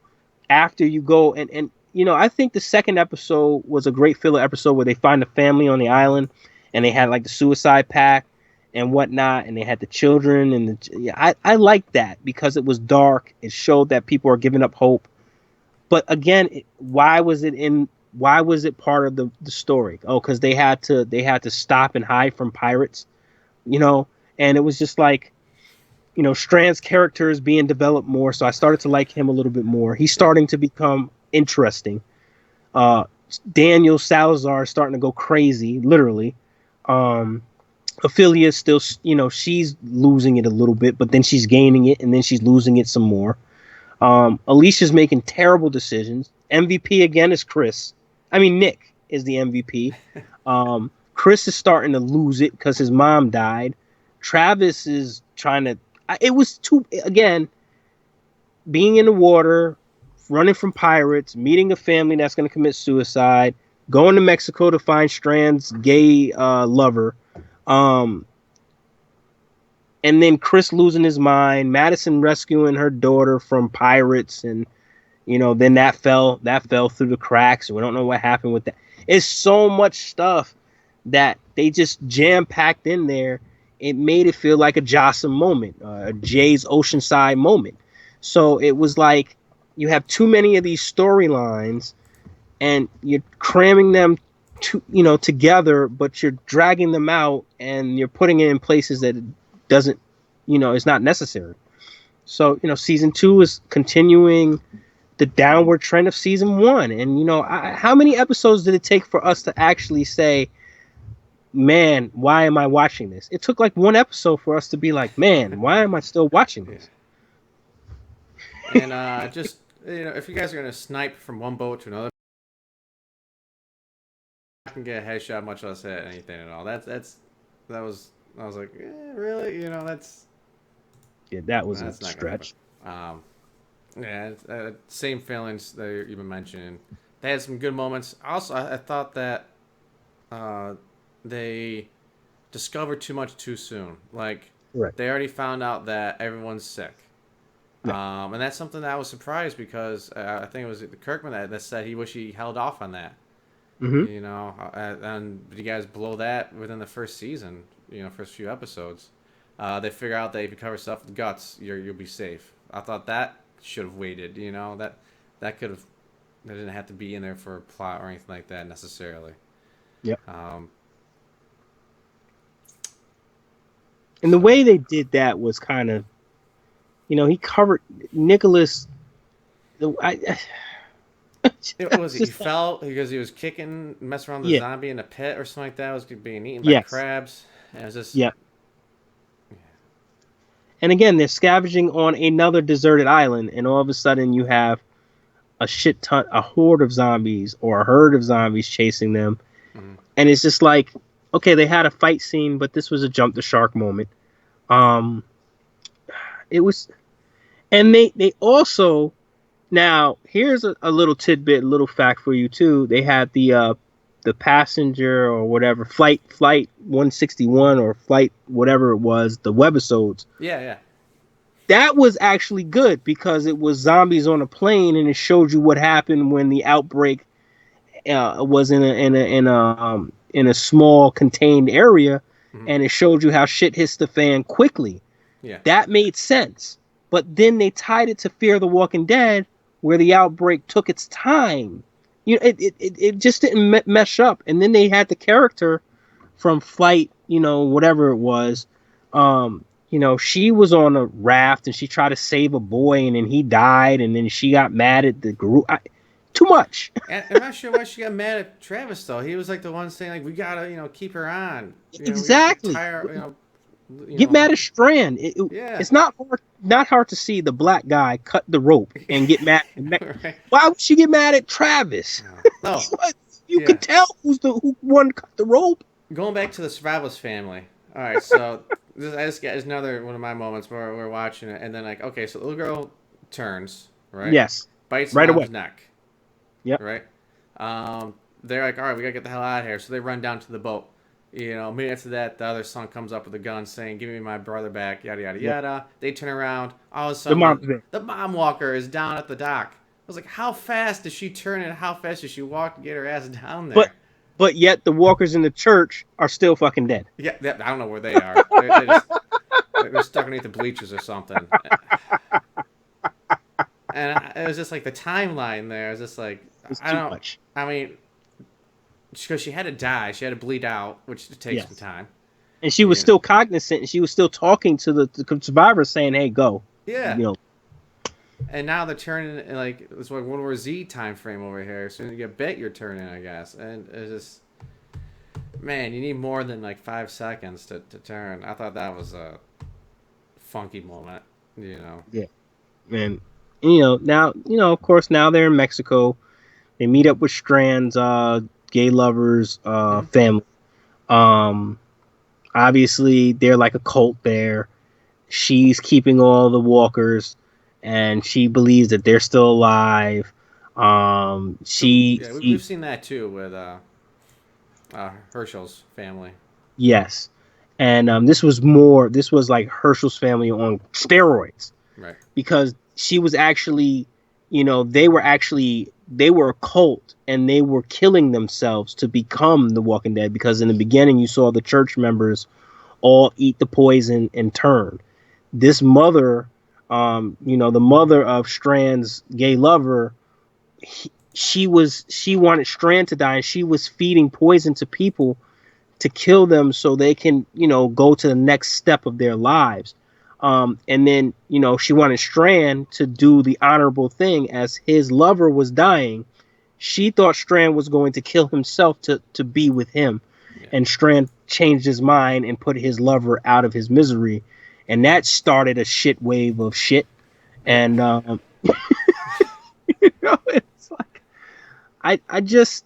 after you go, and I think the second episode was a great filler episode where they find a family on the island, and they had like the suicide pact and whatnot, and they had the children, and I liked that because it was dark. It showed that people are giving up hope. But again, why was it part of the story? Oh, because they had to stop and hide from pirates, and it was just like, Strand's character is being developed more, so I started to like him a little bit more. He's starting to become interesting. Daniel Salazar is starting to go crazy, literally. Ophelia still, she's losing it a little bit, but then she's gaining it, and then she's losing it some more. Alicia's making terrible decisions. MVP again is Nick is the MVP. Chris is starting to lose it because his mom died. Travis is trying to. It was too. Again, being in the water, running from pirates, meeting a family that's going to commit suicide, going to Mexico to find Strand's gay lover, um, and then Chris losing his mind, Madison rescuing her daughter from pirates, and then that fell through the cracks. We don't know what happened with that. It's so much stuff that they just jam packed in there. It made it feel like a Jocelyn moment, a Jay's Oceanside moment. So it was like you have too many of these storylines, and you're cramming them together, but you're dragging them out, and you're putting it in places that it doesn't, it's not necessary. So season 2 is continuing the downward trend of season 1, and how many episodes did it take for us to actually say, man, why am I watching this? It took like one episode for us to be like, man, why am I still watching this? And just if you guys are gonna snipe from one boat to another, I can get a headshot, much less hit anything at all. That was I was like, really? That's that was a that's not stretch. Yeah, same feelings that you've been mentioning. They had some good moments. Also, I thought that they discovered too much too soon. Like, Right. they already found out that everyone's sick. Yeah. And that's something that I was surprised because I think it was Kirkman that said he wished he held off on that. Mm-hmm. And you guys blow that within the first season, first few episodes. They figure out that if you cover stuff with guts, you'll be safe. I thought that should have waited. That could have, that didn't have to be in there for a plot or anything like that necessarily. Yep. Um, And the way they did that was kind of, he covered Nicholas. It was he fell because he was kicking, messing around the zombie in a pit or something like that. It was being eaten by crabs. And it was just And again, they're scavenging on another deserted island, and all of a sudden you have a horde of zombies or a herd of zombies chasing them, and it's just like, okay, they had a fight scene, but this was a jump the shark moment. It was, and they also, now here's a little tidbit, a little fact for you too. They had the passenger or whatever flight 161 or flight whatever it was, the webisodes. Yeah. That was actually good because it was zombies on a plane, and it showed you what happened when the outbreak was in a small contained area, and it showed you how shit hits the fan quickly. Yeah, that made sense. But then they tied it to Fear the Walking Dead, where the outbreak took its time. It just didn't mesh up. And then they had the character from Flight, whatever it was. She was on a raft and she tried to save a boy, and then he died, and then she got mad at the group. Too much. And I'm not sure why she got mad at Travis though. He was like the one saying like, we gotta keep her on. Exactly. Get mad at Strand. It's not hard to see the black guy cut the rope and get mad. Right. Why would she get mad at Travis? No. You could tell who one cut the rope. Going back to the Survivalist family. All right, so this is another one of my moments where we're watching it, and then like, okay, so the little girl turns, right? Yes. Bites right mom's away. neck. Yep. Right. They're like, all right, we gotta get the hell out of here. So they run down to the boat. Minutes after that, the other son comes up with a gun saying, give me my brother back, yada, yada, yada. They turn around. All of a sudden, the mom walker is down at the dock. I was like, how fast does she turn and how fast does she walk to get her ass down there? But yet the walkers in the church are still fucking dead. Yeah, I don't know where they are. They're stuck underneath the bleachers or something. And it was just like the timeline there. It was just like, I don't. Much. I mean, because she had to die, she had to bleed out, which takes some time. And she was still cognizant, and she was still talking to the survivors, saying, "Hey, go." Yeah. And now they're turning like it's like World War Z time frame over here. As soon as you get bit, you're turning, I guess. And it's just, man, you need more than like 5 seconds to turn. I thought that was a funky moment. Yeah. And now of course now they're in Mexico. They meet up with Strand's gay lovers family. Obviously they're like a cult there. She's keeping all the walkers, and she believes that they're still alive. We've seen that too with Herschel's family. Yes, and this was like Herschel's family on steroids, Right. because she was actually, they were a cult, and they were killing themselves to become the Walking Dead, because in the beginning you saw the church members all eat the poison and turn. This mother, the mother of Strand's gay lover, she wanted Strand to die, and she was feeding poison to people to kill them so they can, go to the next step of their lives. And then, she wanted Strand to do the honorable thing. As his lover was dying, she thought Strand was going to kill himself to be with him. Yeah. And Strand changed his mind and put his lover out of his misery. And that started a shit wave of shit. And, it's like, I just,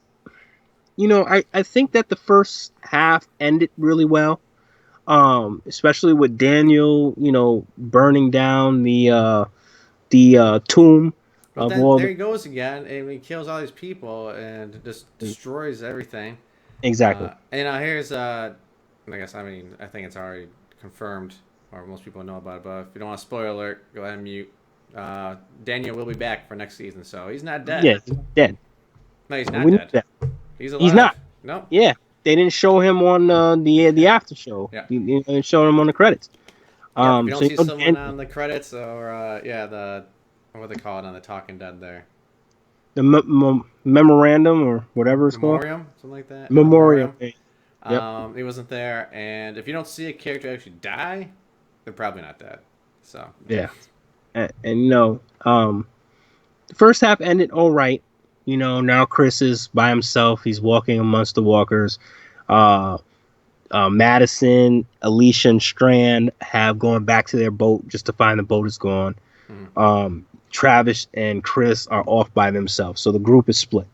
I think that the first half ended really well. Especially with Daniel, burning down the tomb but of all. There he goes again, and he kills all these people and just destroys everything. Exactly. And here's I think it's already confirmed, or most people know about it. But if you don't want a spoiler alert, go ahead and mute. Daniel will be back for next season, so he's not dead. Yeah, he's dead. No, he's not dead. He's alive. He's not. No. Yeah. They didn't show him on the after show. Yeah. They showed him on the credits. Yeah, you don't see someone on the credits, or the what do they call it on the Talking Dead there? The memorandum or whatever it's Memoriam, something like that. Memoriam. Yep. He wasn't there, and if you don't see a character actually die, they're probably not dead. So yeah, and the first half ended all right. Now Chris is by himself. He's walking amongst the walkers. Madison, Alicia, and Strand have gone back to their boat just to find the boat is gone. Mm. Travis and Chris are off by themselves, so the group is split.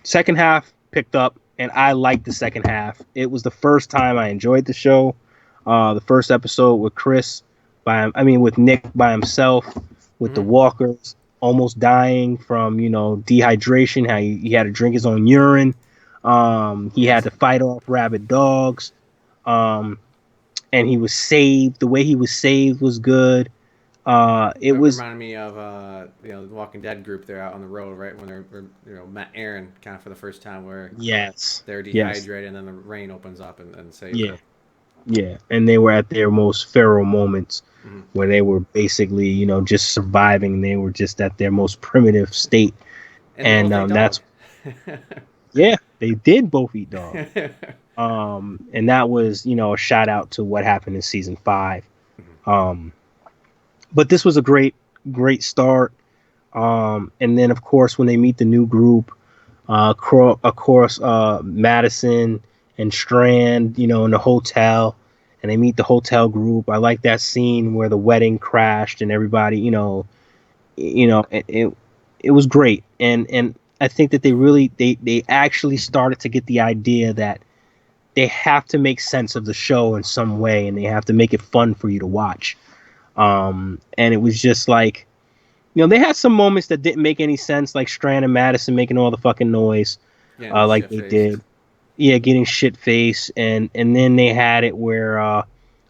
Second half picked up, and I liked the second half. It was the first time I enjoyed the show. The first episode with with Nick by himself, with the walkers, almost dying from dehydration. How he had to drink his own urine. He had to fight off rabid dogs, and he was saved. The way he was saved was good. It reminded me of the Walking Dead group. They're out on the road, right, when they're met Aaron kind of for the first time, where they're dehydrated, and then the rain opens up and saves them. Yeah, and they were at their most feral moments, where they were basically, just surviving. They were just at their most primitive state, and that's yeah, they did both eat dog. And that was, a shout out to what happened in season 5. But this was a great start. And then of course when they meet the new group, of course Madison and Strand, in the hotel, and they meet the hotel group. I like that scene where the wedding crashed and everybody, it was great. And I think that they actually started to get the idea that they have to make sense of the show in some way, and they have to make it fun for you to watch. And it was just like, they had some moments that didn't make any sense, like Strand and Madison making all the fucking noise, like they did. Yeah, getting shit faced, and then they had it where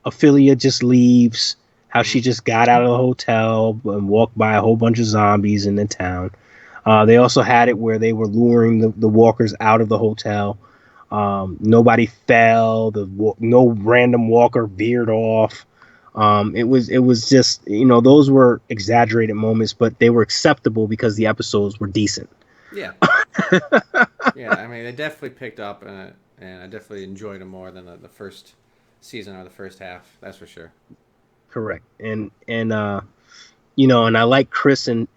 Ophelia just leaves, how she just got out of the hotel and walked by a whole bunch of zombies in the town. They also had it where they were luring the walkers out of the hotel. Nobody fell. No random walker veered off. It was just, those were exaggerated moments, but they were acceptable because the episodes were decent. Yeah. Yeah, I mean, they definitely picked up, and I definitely enjoyed them more than the first season or the first half. That's for sure. Correct. And I like Chris and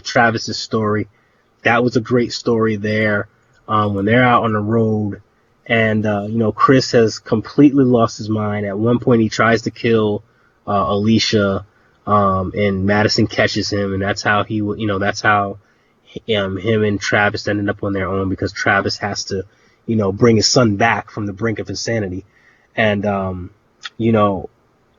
Travis's story. That was a great story there. When they're out on the road, and Chris has completely lost his mind. At one point, he tries to kill Alicia, and Madison catches him, and that's how him and Travis ended up on their own, because Travis has to, bring his son back from the brink of insanity. And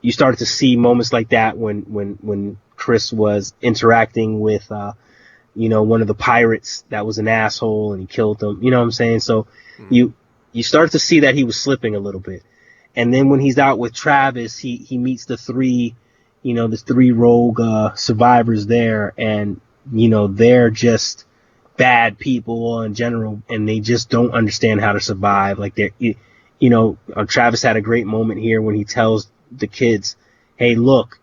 you started to see moments like that when Chris was interacting with one of the pirates that was an asshole and he killed them. You know what I'm saying? So you start to see that he was slipping a little bit. And then when he's out with Travis, he meets the three rogue survivors there, and they're just bad people in general, and they just don't understand how to survive. Like Travis had a great moment here when he tells the kids, "Hey, look,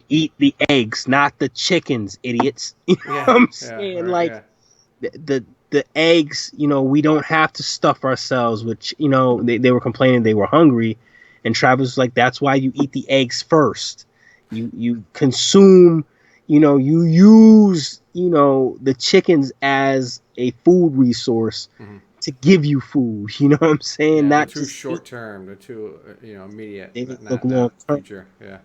eat the eggs, not the chickens, idiots." You know what I'm saying? Right, the eggs, we don't have to stuff ourselves, which, they were complaining they were hungry. And Travis was like, that's why you eat the eggs first. You consume, you use, the chickens as a food resource to give you food. You know what I'm saying? Yeah, Not they're too just short term. They're too immediate, they look not long term. future. Yeah.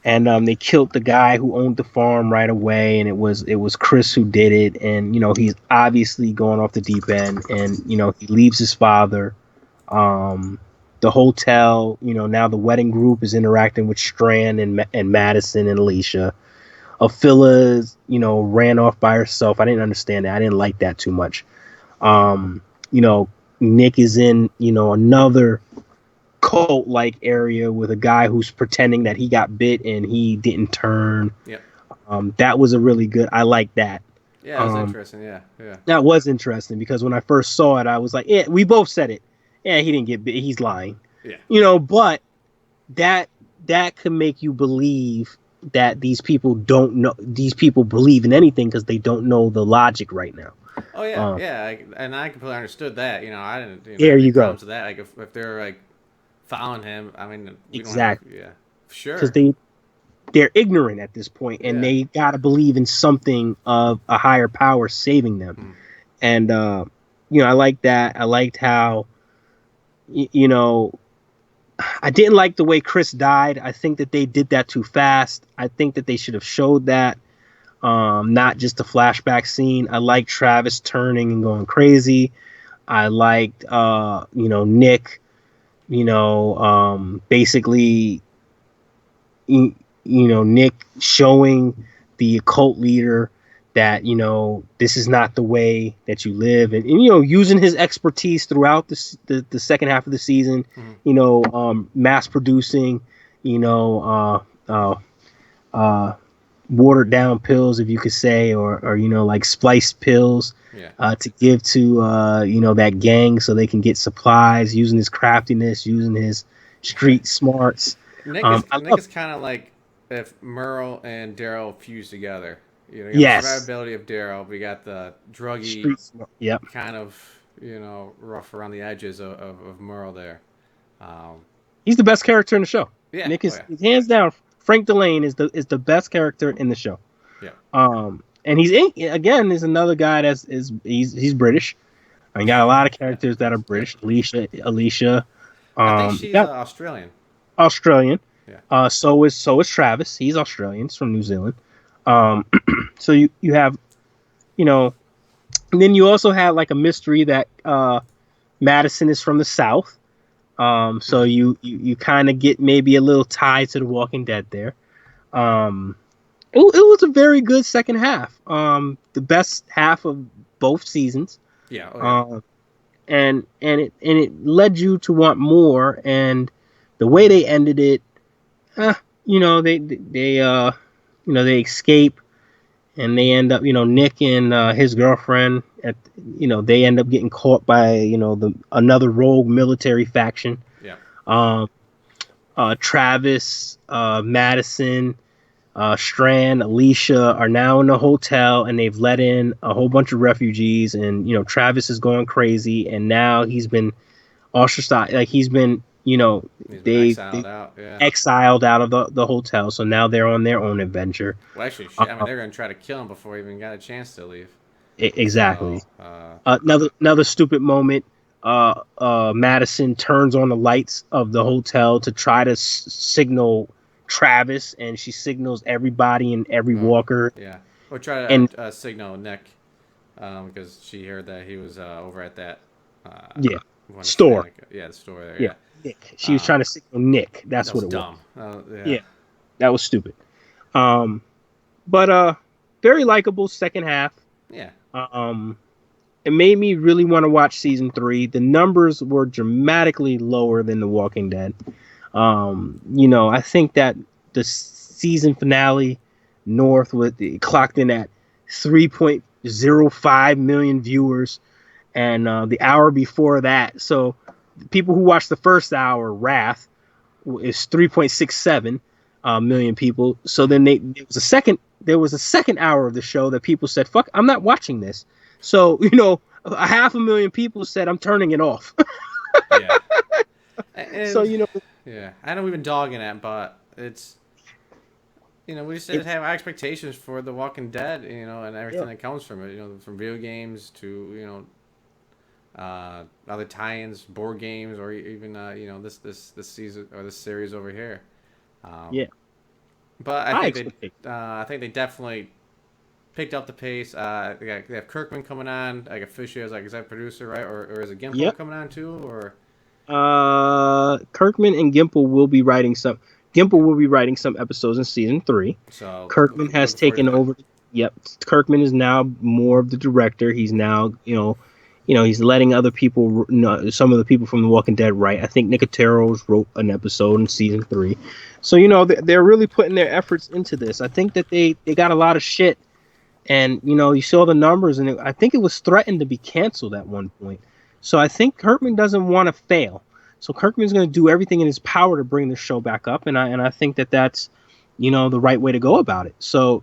And they killed the guy who owned the farm right away, and it was Chris who did it. And he's obviously going off the deep end, and he leaves his father. The hotel, now the wedding group is interacting with Strand and Madison and Alicia. Phyllis, ran off by herself. I didn't understand that. I didn't like that too much. Nick is in another cult like area with a guy who's pretending that he got bit and he didn't turn. Yep. That was a really good. I like that. Yeah, it was interesting. Yeah. That was interesting because when I first saw it, I was like, yeah, we both said it. Yeah, he didn't get bit. He's lying. Yeah. But that could make you believe that these people don't know. These people believe in anything because they don't know the logic right now. Oh yeah, yeah, and I completely understood that. I didn't There have any you go. problems with that. Like if they're like following him, I mean, we Exactly. don't have, sure. Because they're ignorant at this point, and they gotta believe in something of a higher power saving them. And I like that. I liked how, I didn't like the way Chris died. I think that they did that too fast. I think that they should have showed that, not just a flashback scene. I liked Travis turning and going crazy. I liked, Nick, basically, Nick showing the occult leader that, this is not the way that you live, and using his expertise throughout the second half of the season, mass producing, watered down pills, if you could say, or like spliced pills, to give to that gang so they can get supplies, using his craftiness, using his street smarts. Nick is kind of like if Merle and Daryl fused together. You got the survivability of Daryl. We got the druggy, kind of rough around the edges of Merle there. He's the best character in the show. Yeah, Nick is hands down. Frank Delane is the best character in the show. Yeah. And is another guy he's British. I got a lot of characters that are British. Alicia. I think she's Australian. Australian. Yeah. So is Travis. He's Australian. He's from New Zealand. So you have, and then you also have like a mystery that Madison is from the South. So you kind of get maybe a little tie to The Walking Dead there. It was a very good second half. The best half of both seasons. Yeah. Oh, yeah. And it led you to want more. And the way they ended it, they escape, and they end up, Nick and his girlfriend they end up getting caught by another rogue military faction. Yeah. Travis, Madison, Strand, Alicia are now in the hotel, and they've let in a whole bunch of refugees, and Travis is going crazy, and now he's been ostracized. Like he's been exiled out of the hotel, so now they're on their own adventure. Well, actually, they're going to try to kill him before he even got a chance to leave. Exactly. So, another stupid moment. Madison turns on the lights of the hotel to try to signal Travis, and she signals everybody and every walker. Yeah. Or try to signal Nick, because she heard that he was over at that store. The store there. Yeah. Nick. She was trying to signal Nick. That's That what was it was. dumb. Yeah. Yeah, that was stupid. Um, but very likable second half. Yeah. Um, it made me really want to watch season 3. The numbers were dramatically lower than The Walking Dead. I think that the season finale, North, clocked in at 3.05 million viewers, and the hour before that, so people who watched the first hour, Wrath, is 3.67 million people. So then there was a second hour of the show that people said, "Fuck, I'm not watching this." So a 500,000 people said, "I'm turning it off." Yeah. So And yeah, I know we've been dogging it, but it's we just have expectations for The Walking Dead, and everything Yeah. that comes from it, from video games to other tie-ins, board games, or even this season or this series over here. Yeah, But high expectations. I think they definitely picked up the pace. They have Kirkman coming on, like officially as like executive producer, right? Or is it Gimple Yep. coming on too? Or Kirkman and Gimple will be writing some. Gimple will be writing some episodes in season 3. so Kirkman has looking forward to taken that. over. Yep, Kirkman is now more of the director. He's now, he's letting other people, some of the people from The Walking Dead write. I think Nicoteros wrote an episode in season 3. So they're really putting their efforts into this. I think that they got a lot of shit, and you saw the numbers, and I think it was threatened to be canceled at one point. So I think Kirkman doesn't want to fail. So Kirkman's going to do everything in his power to bring the show back up, and I think that that's the right way to go about it. So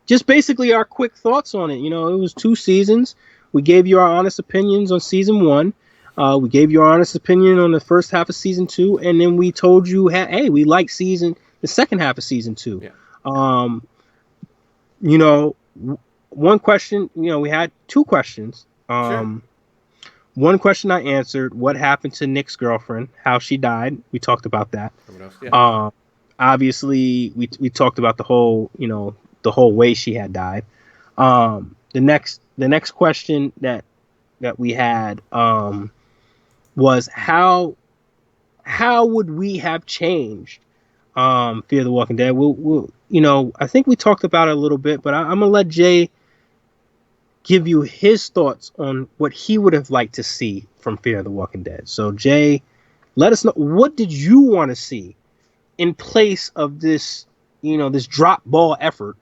just basically our quick thoughts on it. It was 2 seasons. We gave you our honest opinions on season 1. We gave you our honest opinion on the first half of season 2, and then we told you, hey, we like the second half of season 2. Yeah. One question. We had 2 questions. Sure. One question I answered: what happened to Nick's girlfriend? How she died? We talked about that. Yeah. Obviously, we talked about the whole way she had died. The next question that we had was how would we have changed Fear the Walking Dead? I think we talked about it a little bit, but I'm gonna let Jay give you his thoughts on what he would have liked to see from Fear the Walking Dead. So Jay, let us know, what did you want to see in place of this, this drop ball effort.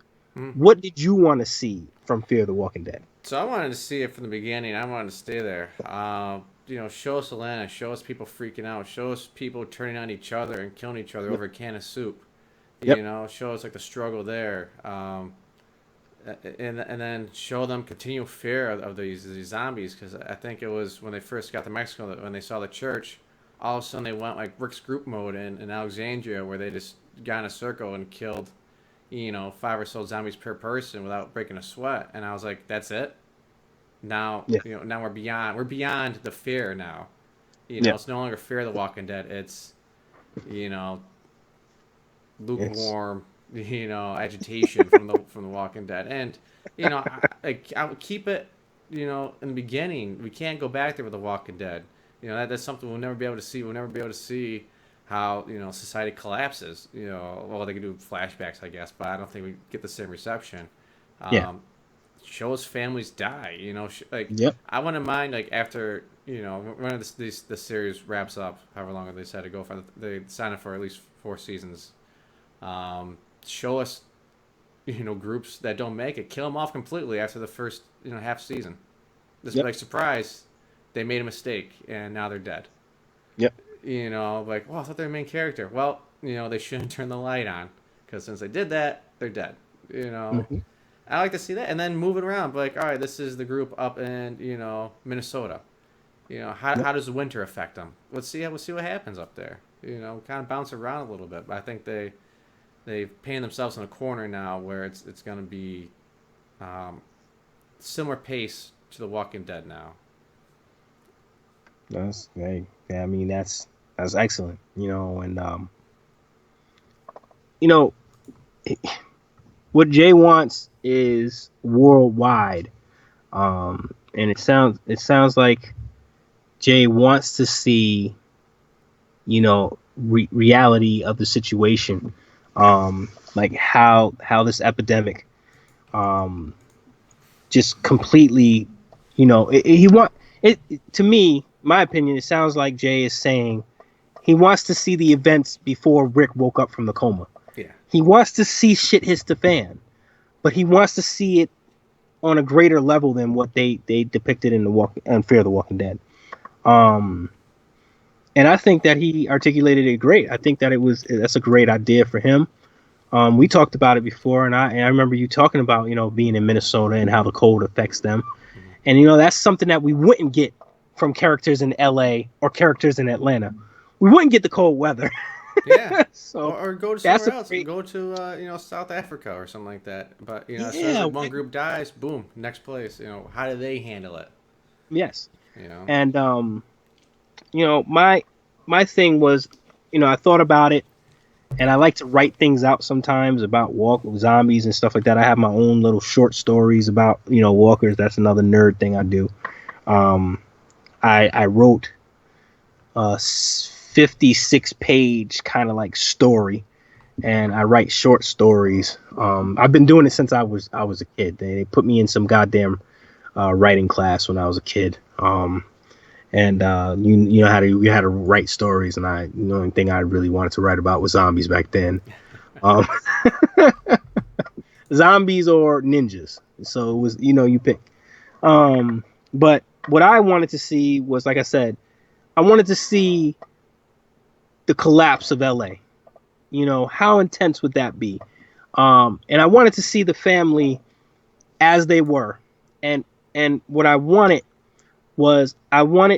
What did you want to see from Fear the Walking Dead? So I wanted to see it from the beginning. I wanted to stay there. Show us Atlanta. Show us people freaking out. Show us people turning on each other and killing each other over a can of soup. Yep. Show us like the struggle there. And then show them continual fear of these zombies, because I think it was when they first got to Mexico that when they saw the church, all of a sudden they went like Rick's group mode in Alexandria, where they just got in a circle and killed 5 or so zombies per person without breaking a sweat. And I was like, that's it. Now now we're beyond the fear now. It's no longer Fear the Walking Dead. It's lukewarm agitation from the Walking Dead. And I would keep it in the beginning. We can't go back there with the Walking Dead. That's something we'll never be able to see. We'll never be able to see how society collapses. Well, they can do flashbacks, I guess, but I don't think we get the same reception. Show us families die. I wouldn't mind after when this series wraps up, however long they decided to go for. They signed up for at least 4 seasons. Show us groups that don't make it, kill them off completely after the first half season. This surprise, they made a mistake and now they're dead. Yep. I thought they were the main character. Well, they shouldn't turn the light on, because since they did that, they're dead. I like to see that, and then move it around. All right, this is the group up in Minnesota. How does the winter affect them? Let's see what happens up there. Kind of bounce around a little bit. But I think they've painted themselves in a corner now where it's going to be similar pace to The Walking Dead now. That's excellent. What Jay wants is worldwide, and it sounds like Jay wants to see, reality of the situation, like how this epidemic, just completely, he want it. To me, my opinion, it sounds like Jay is saying he wants to see the events before Rick woke up from the coma. Yeah. He wants to see shit hit the fan, but he wants to see it on a greater level than what they depicted in Fear the Walking Dead. And I think that he articulated it great. I think that that's a great idea for him. We talked about it before, and I remember you talking about, being in Minnesota and how the cold affects them. Mm-hmm. And, that's something that we wouldn't get from characters in LA or characters in Atlanta. We wouldn't get the cold weather. Yeah. So or go to somewhere else. Go to, South Africa or something like that. But, as soon as one group dies, boom, next place. How do they handle it? Yes. And, my thing was, I thought about it, and I like to write things out sometimes about zombies and stuff like that. I have my own little short stories about, walkers. That's another nerd thing I do. I wrote a 56-page kind of like story, and I write short stories. I've been doing it since I was a kid. They put me in some goddamn writing class when I was a kid. And you had to write stories, and the only thing I really wanted to write about was zombies back then. Zombies or ninjas. So it was, you pick. But what I wanted to see was, like I said, I wanted to see the collapse of LA. How intense would that be? And I wanted to see the family as they were. And what I wanted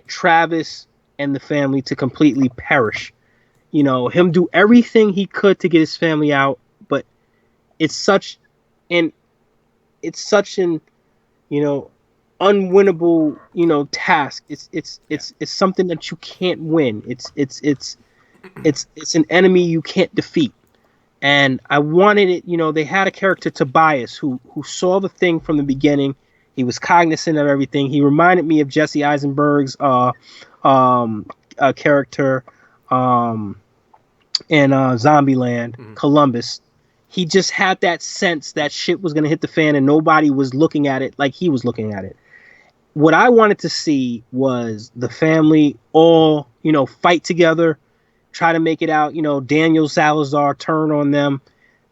Travis and the family to completely perish. Him do everything he could to get his family out, but it's such an unwinnable, task. It's something that you can't win. It's an enemy you can't defeat. And I wanted it, they had a character, Tobias, who saw the thing from the beginning. He was cognizant of everything. He reminded me of Jesse Eisenberg's character in Zombieland, Columbus. He just had that sense that shit was going to hit the fan and nobody was looking at it like he was looking at it. What I wanted to see was the family all, fight together, try to make it out. Daniel Salazar turn on them.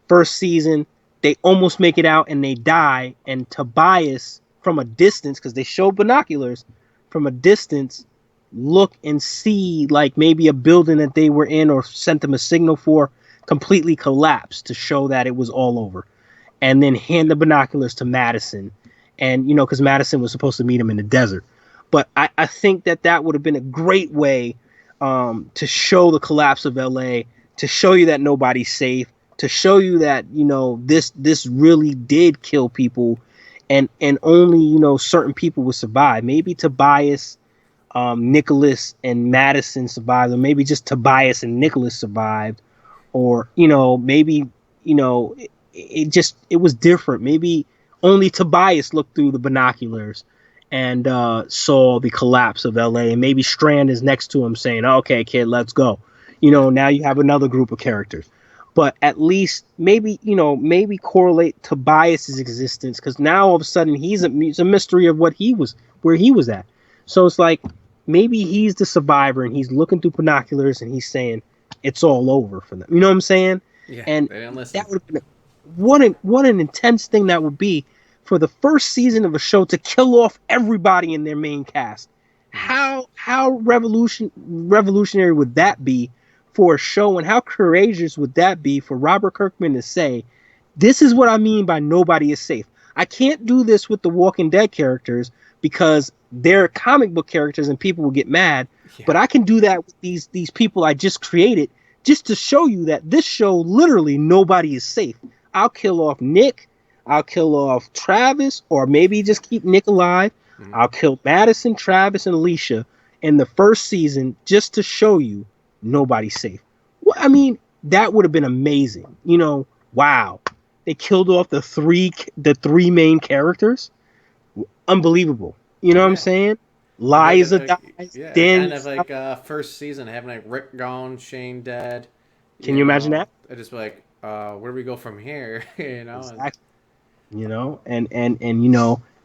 First season, they almost make it out and they die. And Tobias, from a distance, because they show binoculars, from a distance, look and see like maybe a building that they were in or sent them a signal for completely collapsed to show that it was all over. And then hand the binoculars to Madison. And, because Madison was supposed to meet him in the desert. But I think that would have been a great way to show the collapse of LA, to show you that nobody's safe, to show you that, this really did kill people. And only, certain people would survive. Maybe Tobias, Nicholas, and Madison survived, or maybe just Tobias and Nicholas survived, or maybe it was different. Maybe only Tobias looked through the binoculars and saw the collapse of LA, and maybe Strand is next to him saying, "Okay, kid, let's go." Now you have another group of characters. But at least maybe correlate Tobias's existence, because now all of a sudden it's a mystery of where he was at. So it's like maybe he's the survivor and he's looking through binoculars and he's saying it's all over for them. You know what I'm saying? Yeah. And they didn't listen. That would have been what an intense thing that would be for the first season of a show to kill off everybody in their main cast. How revolutionary would that be for a show, and how courageous would that be for Robert Kirkman to say, this is what I mean by nobody is safe. I can't do this with the Walking Dead characters because they're comic book characters and people will get mad, but I can do that with these people I just created, just to show you that this show, literally nobody is safe. I'll kill off Nick, I'll kill off Travis, or maybe just keep Nick alive. I'll kill Madison, Travis, and Alicia in the first season just to show you nobody's safe. Well, I mean, that would have been amazing. Wow. They killed off the three main characters. Unbelievable. You know what I'm saying? Liza dies. yeah, like Dan, end of first season having like Rick gone, Shane dead. can you imagine that? I just be like, where do we go from here? Exactly. And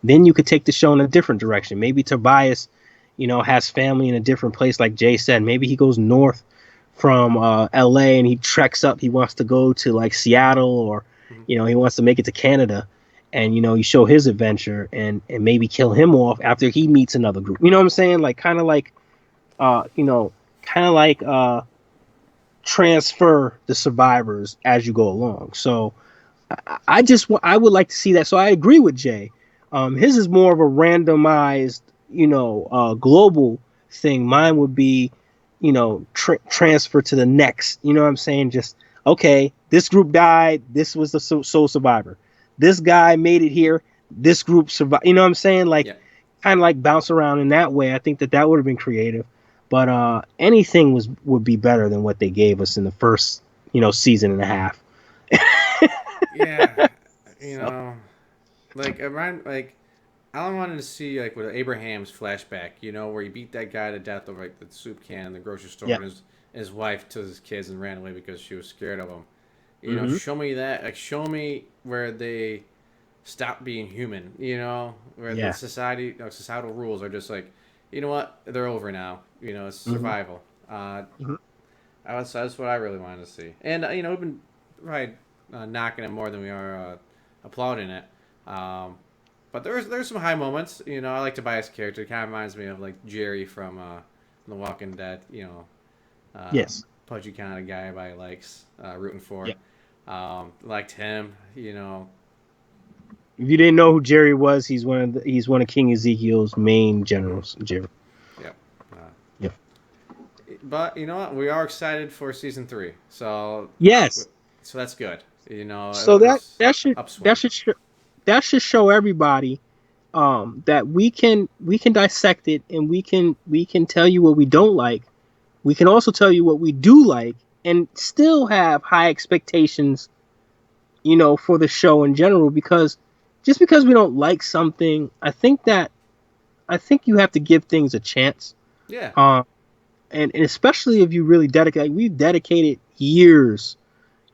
then you could take the show in a different direction. Maybe Tobias, has family in a different place, like Jay said. Maybe he goes north from LA and he treks up. He wants to go to like Seattle, or Mhm. he wants to make it to Canada. And you show his adventure and maybe kill him off after he meets another group. You know what I'm saying? Like kind of like kind of like transfer the survivors as you go along. So I would like to see that. So I agree with Jay. His is more of a randomized, global thing. Mine would be, transfer to the next. You know what I'm saying? Just okay. This group died. This was the sole survivor. This guy made it here. This group survived. You know what I'm saying? Like Yeah. kind of like bounce around in that way. I think that would have been creative. But anything would be better than what they gave us in the first, season and a half. Yeah, So, like I wanted to see like with Abraham's flashback, where he beat that guy to death over like the soup can in the grocery store, yeah. and his wife took his kids and ran away because she was scared of him. Mm-hmm. Show me that. Like, show me where they stop being human. Where the Yeah. societal rules are just like, you know what, they're over now. It's Mm-hmm. survival. Mm-hmm. That's what I really wanted to see, and we've been right knocking it more than we are applauding it. But there's some high moments. I like Tobias' character. It kind of reminds me of like Jerry from The Walking Dead. Yes. Pudgy kind of guy everybody likes, rooting for. Yeah. Liked him. If you didn't know who Jerry was, he's one of King Ezekiel's main generals. Jerry. Yeah. Uh, Yeah. but you know what? We are excited for season 3. So Yes. that's good. So that It's that should upswing. that should show everybody that we can dissect it, and we can tell you what we don't like. We can also tell you what we do like, and still have high expectations, for the show in general. Because just because we don't like something, I think you have to give things a chance. Yeah. And especially if you really dedicate, like we've dedicated years,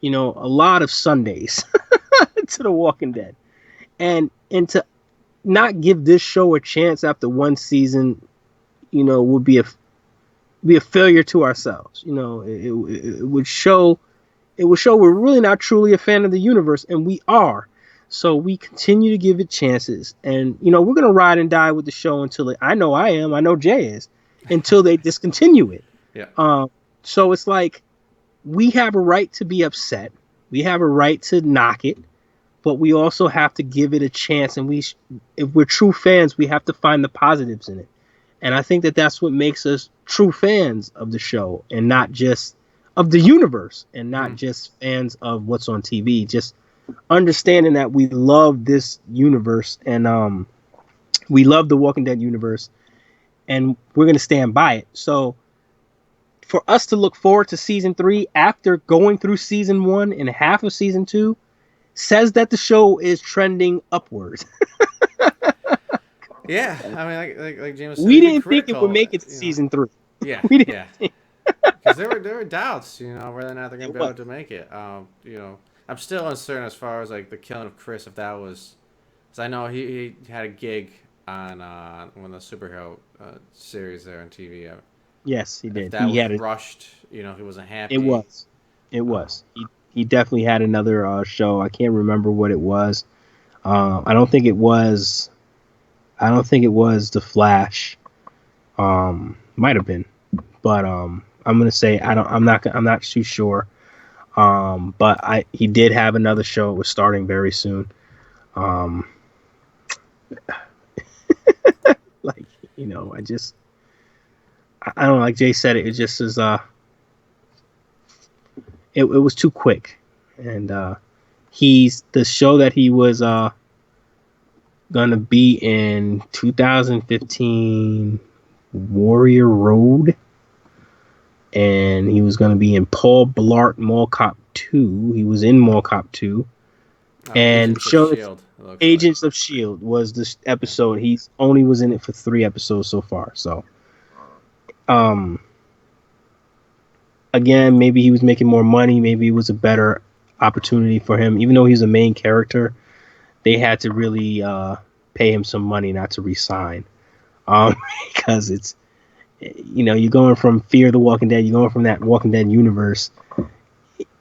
a lot of Sundays to The Walking Dead, and to not give this show a chance after one season, would be a failure to ourselves. It would show we're really not truly a fan of the universe, and we are. So we continue to give it chances, and we're gonna ride and die with the show until I know I am, I know Jay is, until they discontinue it. Yeah. So it's like we have a right to be upset, we have a right to knock it, but we also have to give it a chance. And if we're true fans, we have to find the positives in it. And I think that that's what makes us true fans of the show, and not just of the universe, and not just fans of what's on TV. Just understanding that we love this universe, and we love the Walking Dead universe, and we're going to stand by it. So for us to look forward to season 3 after going through season 1 and half of season 2 says that the show is trending upwards. Yeah. I mean, like James said, We be didn't think it would critical. make it to season 3. Yeah. We didn't Yeah. think. Because there were doubts, whether or not they're gonna It be was. able to make it. I'm still uncertain as far as like the killing of Chris, if that was, because I know he had a gig on one of the superhero series there on TV. Yes, he If did. that He was had it. rushed, he wasn't happy. It was. It Uh, was. He definitely had another show. I can't remember what it was. I don't think it was. I don't think it was The Flash. Might have been, but I'm gonna say I don't. I'm not too sure. But he did have another show. It was starting very soon. Um, like I don't know, like Jay said, it just is it was too quick. And he's the show that he was gonna be in 2015 Warrior Road, and he was gonna be in Paul Blart Mall Cop 2. He was in Mall Cop 2. And Agents of show Shield. It looks like. Agents of Shield was this episode. He's only was in it for 3 episodes so far. So, um, again, maybe he was making more money. Maybe it was a better opportunity for him. Even though he's a main character, they had to really pay him some money not to resign. Because it's, you're going from Fear the Walking Dead, you're going from that Walking Dead universe.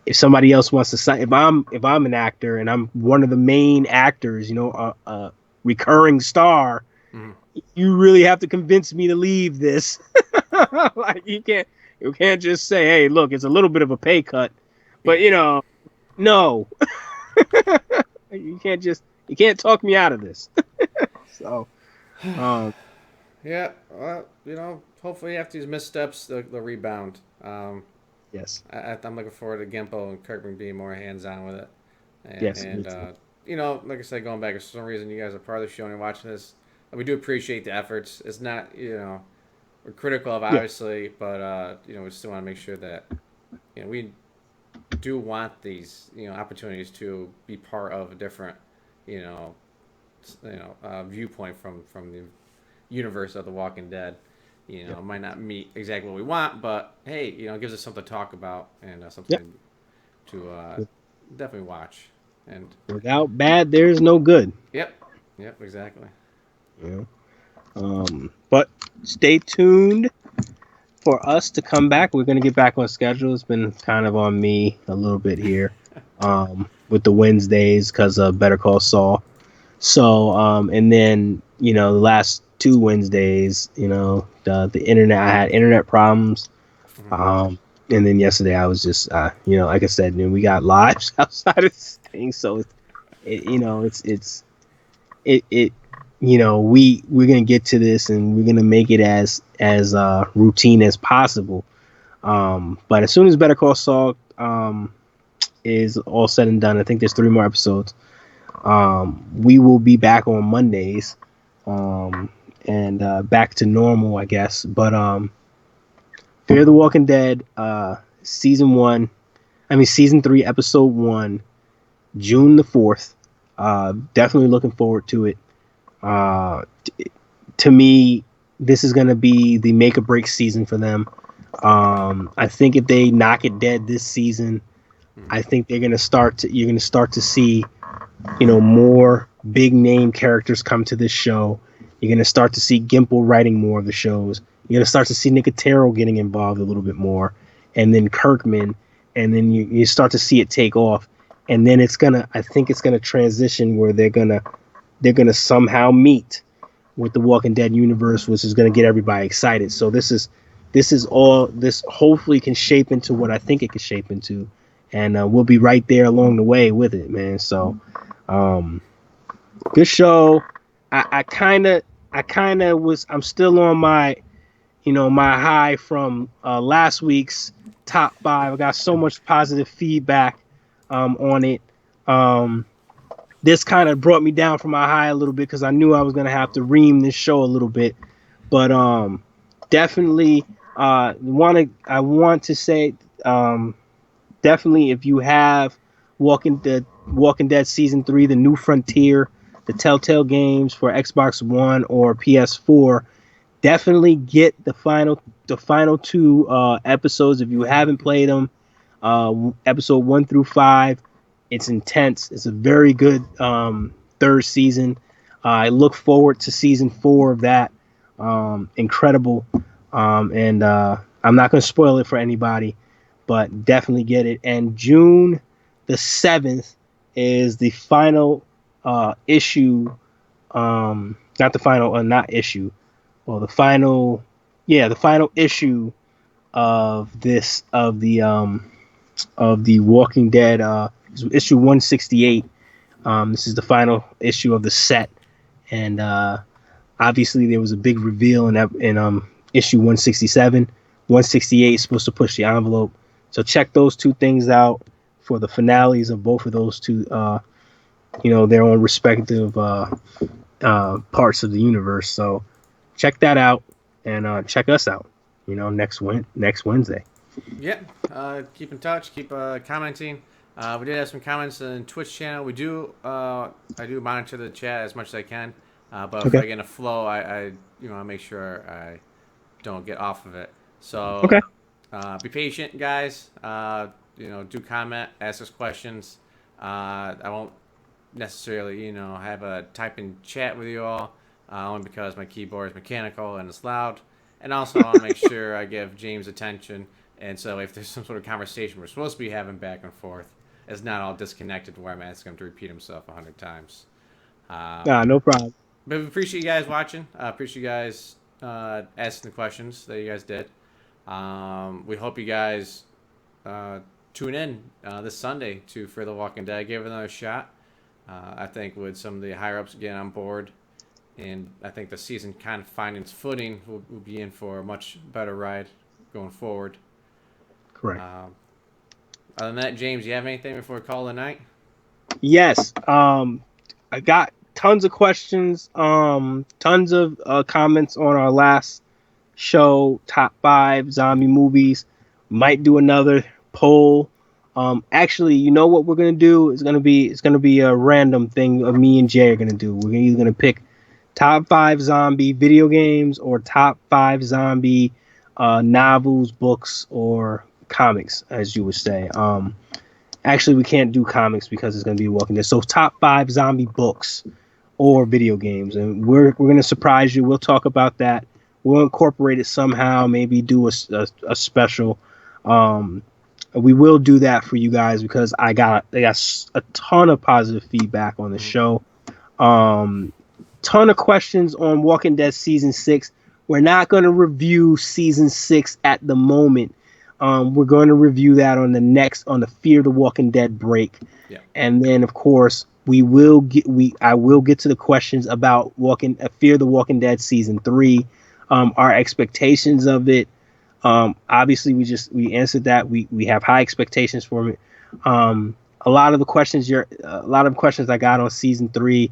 If somebody else wants to sign, if I'm an actor and I'm one of the main actors, a recurring star, you really have to convince me to leave this. Like you can't just say, hey, look, it's a little bit of a pay cut, but no, you can't talk me out of this. So, Yeah, hopefully after these missteps, they'll rebound. yes, I'm looking forward to Gimpo and Kirkman being more hands-on with it. yes, And like I said, going back, if for some reason you guys are part of the show and you're watching this, we do appreciate the efforts. It's not, we're critical of obviously, but we still want to make sure that we do want these opportunities to be part of a different viewpoint from the universe of The Walking Dead. It might not meet exactly what we want, but hey, it gives us something to talk about and something to definitely watch. And without bad, there's no good. Yep, exactly. Yeah. But stay tuned for us to come back. We're gonna get back on schedule. It's been kind of on me a little bit here, with the Wednesdays because of Better Call Saul. So, and then the last 2 Wednesdays, the internet. I had internet problems. And then yesterday I was just, like I said, we got lives outside of this thing, so we're gonna get to this and we're gonna make it as routine as possible. But as soon as Better Call Saul is all said and done, I think there's 3 more episodes. We will be back on Mondays, and back to normal, I guess. But Fear the Walking Dead, season 3, episode 1, June the 4th. Definitely looking forward to it. To me, this is going to be the make or break season for them. I think if they knock it dead this season, I think you're going to start to see, more big name characters come to this show. You're going to start to see Gimple writing more of the shows. You're going to start to see Nicotero getting involved a little bit more, and then Kirkman, and then you start to see it take off. And then I think it's gonna transition where they're gonna somehow meet with the Walking Dead universe, which is gonna get everybody excited. So this hopefully can shape into what I think it can shape into, and we'll be right there along the way with it, man. So, good show. I'm still on my high from last week's top 5. I got so much positive feedback on it. This kind of brought me down from my high a little bit because I knew I was gonna have to ream this show a little bit. But definitely I want to say definitely if you have Walking Dead season 3, The New Frontier, the Telltale games for Xbox One or PS4, definitely get the final 2 episodes if you haven't played them. Episode 1 through 5. It's intense. It's a very good 3rd season. I look forward to season 4 of that. Incredible. And I'm not going to spoil it for anybody, but definitely get it. And June the 7th is the final issue. Not the final, not issue. Well, the final issue of the Walking Dead, issue 168. This is the final issue of the set, and obviously there was a big reveal in issue 167. 168 is supposed to push the envelope, so check those 2 things out for the finales of both of those 2. Their own respective parts of the universe. So check that out and check us out. Next Wednesday. Yeah, keep in touch, keep commenting. We did have some comments on Twitch channel. We do I do monitor the chat as much as I can, but if I get in a flow, I make sure I don't get off of it. So be patient, guys. Do comment, ask us questions. I won't necessarily have a typing chat with you all, only because my keyboard is mechanical and it's loud, and also I want to make sure I give James attention. And so if there's some sort of conversation we're supposed to be having back and forth, it's not all disconnected where I'm asking him to repeat himself 100 times. No problem. But we appreciate you guys watching. Appreciate you guys asking the questions that you guys did. We hope you guys tune in this Sunday to For the Walking Dead. Give it another shot. I think with some of the higher ups getting on board, and I think the season kind of finding its footing, we'll be in for a much better ride going forward. Correct. Other than that, James, you have anything before we call it a night? Yes. I got tons of questions, tons of comments on our last show, top 5 zombie movies. Might do another poll. Actually, you know what we're gonna do? It's gonna be a random thing of me and Jay are gonna do. We're either gonna pick top 5 zombie video games or top 5 zombie novels, books, or comics, as you would say. Actually, we can't do comics because it's going to be Walking Dead. So top 5 zombie books or video games, and we're going to surprise you. We'll talk about that. We'll incorporate it somehow. Maybe do a special. We will do that for you guys because I got a ton of positive feedback on the show. Ton of questions on Walking Dead season 6. We're not going to review season 6 at the moment. We're going to review that on the Fear the Walking Dead break. Yeah. And then of course I will get to the questions about Fear the Walking Dead season 3, our expectations of it. Obviously we answered that. We have high expectations for it. A lot of questions I got on season 3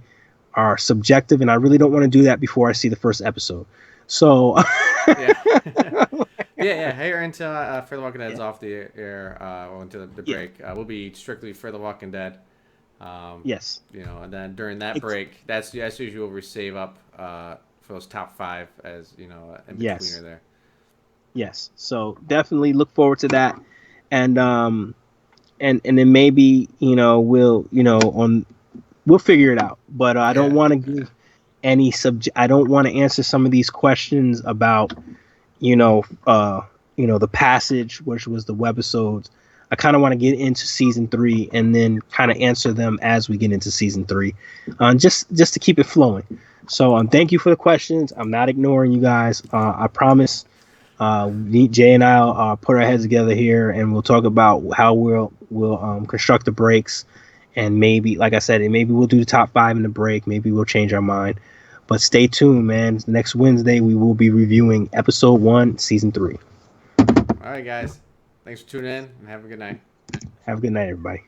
are subjective, and I really don't want to do that before I see the first episode. So yeah. Here until For the Walking Dead's off the air, or until the break, we'll be strictly For the Walking Dead. Yes. And then during that break, that's usually where we save up for those top 5 as in betweener there. Yes. So definitely look forward to that, and then maybe we'll figure it out. But I don't want to give any I don't want to answer some of these questions about the Passage, which was the webisodes. I kind of want to get into season 3 and then kind of answer them as we get into season 3, just to keep it flowing. So thank you for the questions. I'm not ignoring you guys. I promise. Jay and I'll put our heads together here and we'll talk about how we'll construct the breaks, and maybe, like I said, maybe we'll do the top 5 in the break. Maybe we'll change our mind. But stay tuned, man. Next Wednesday, we will be reviewing episode 1, season 3. All right, guys. Thanks for tuning in, and have a good night. Have a good night, everybody.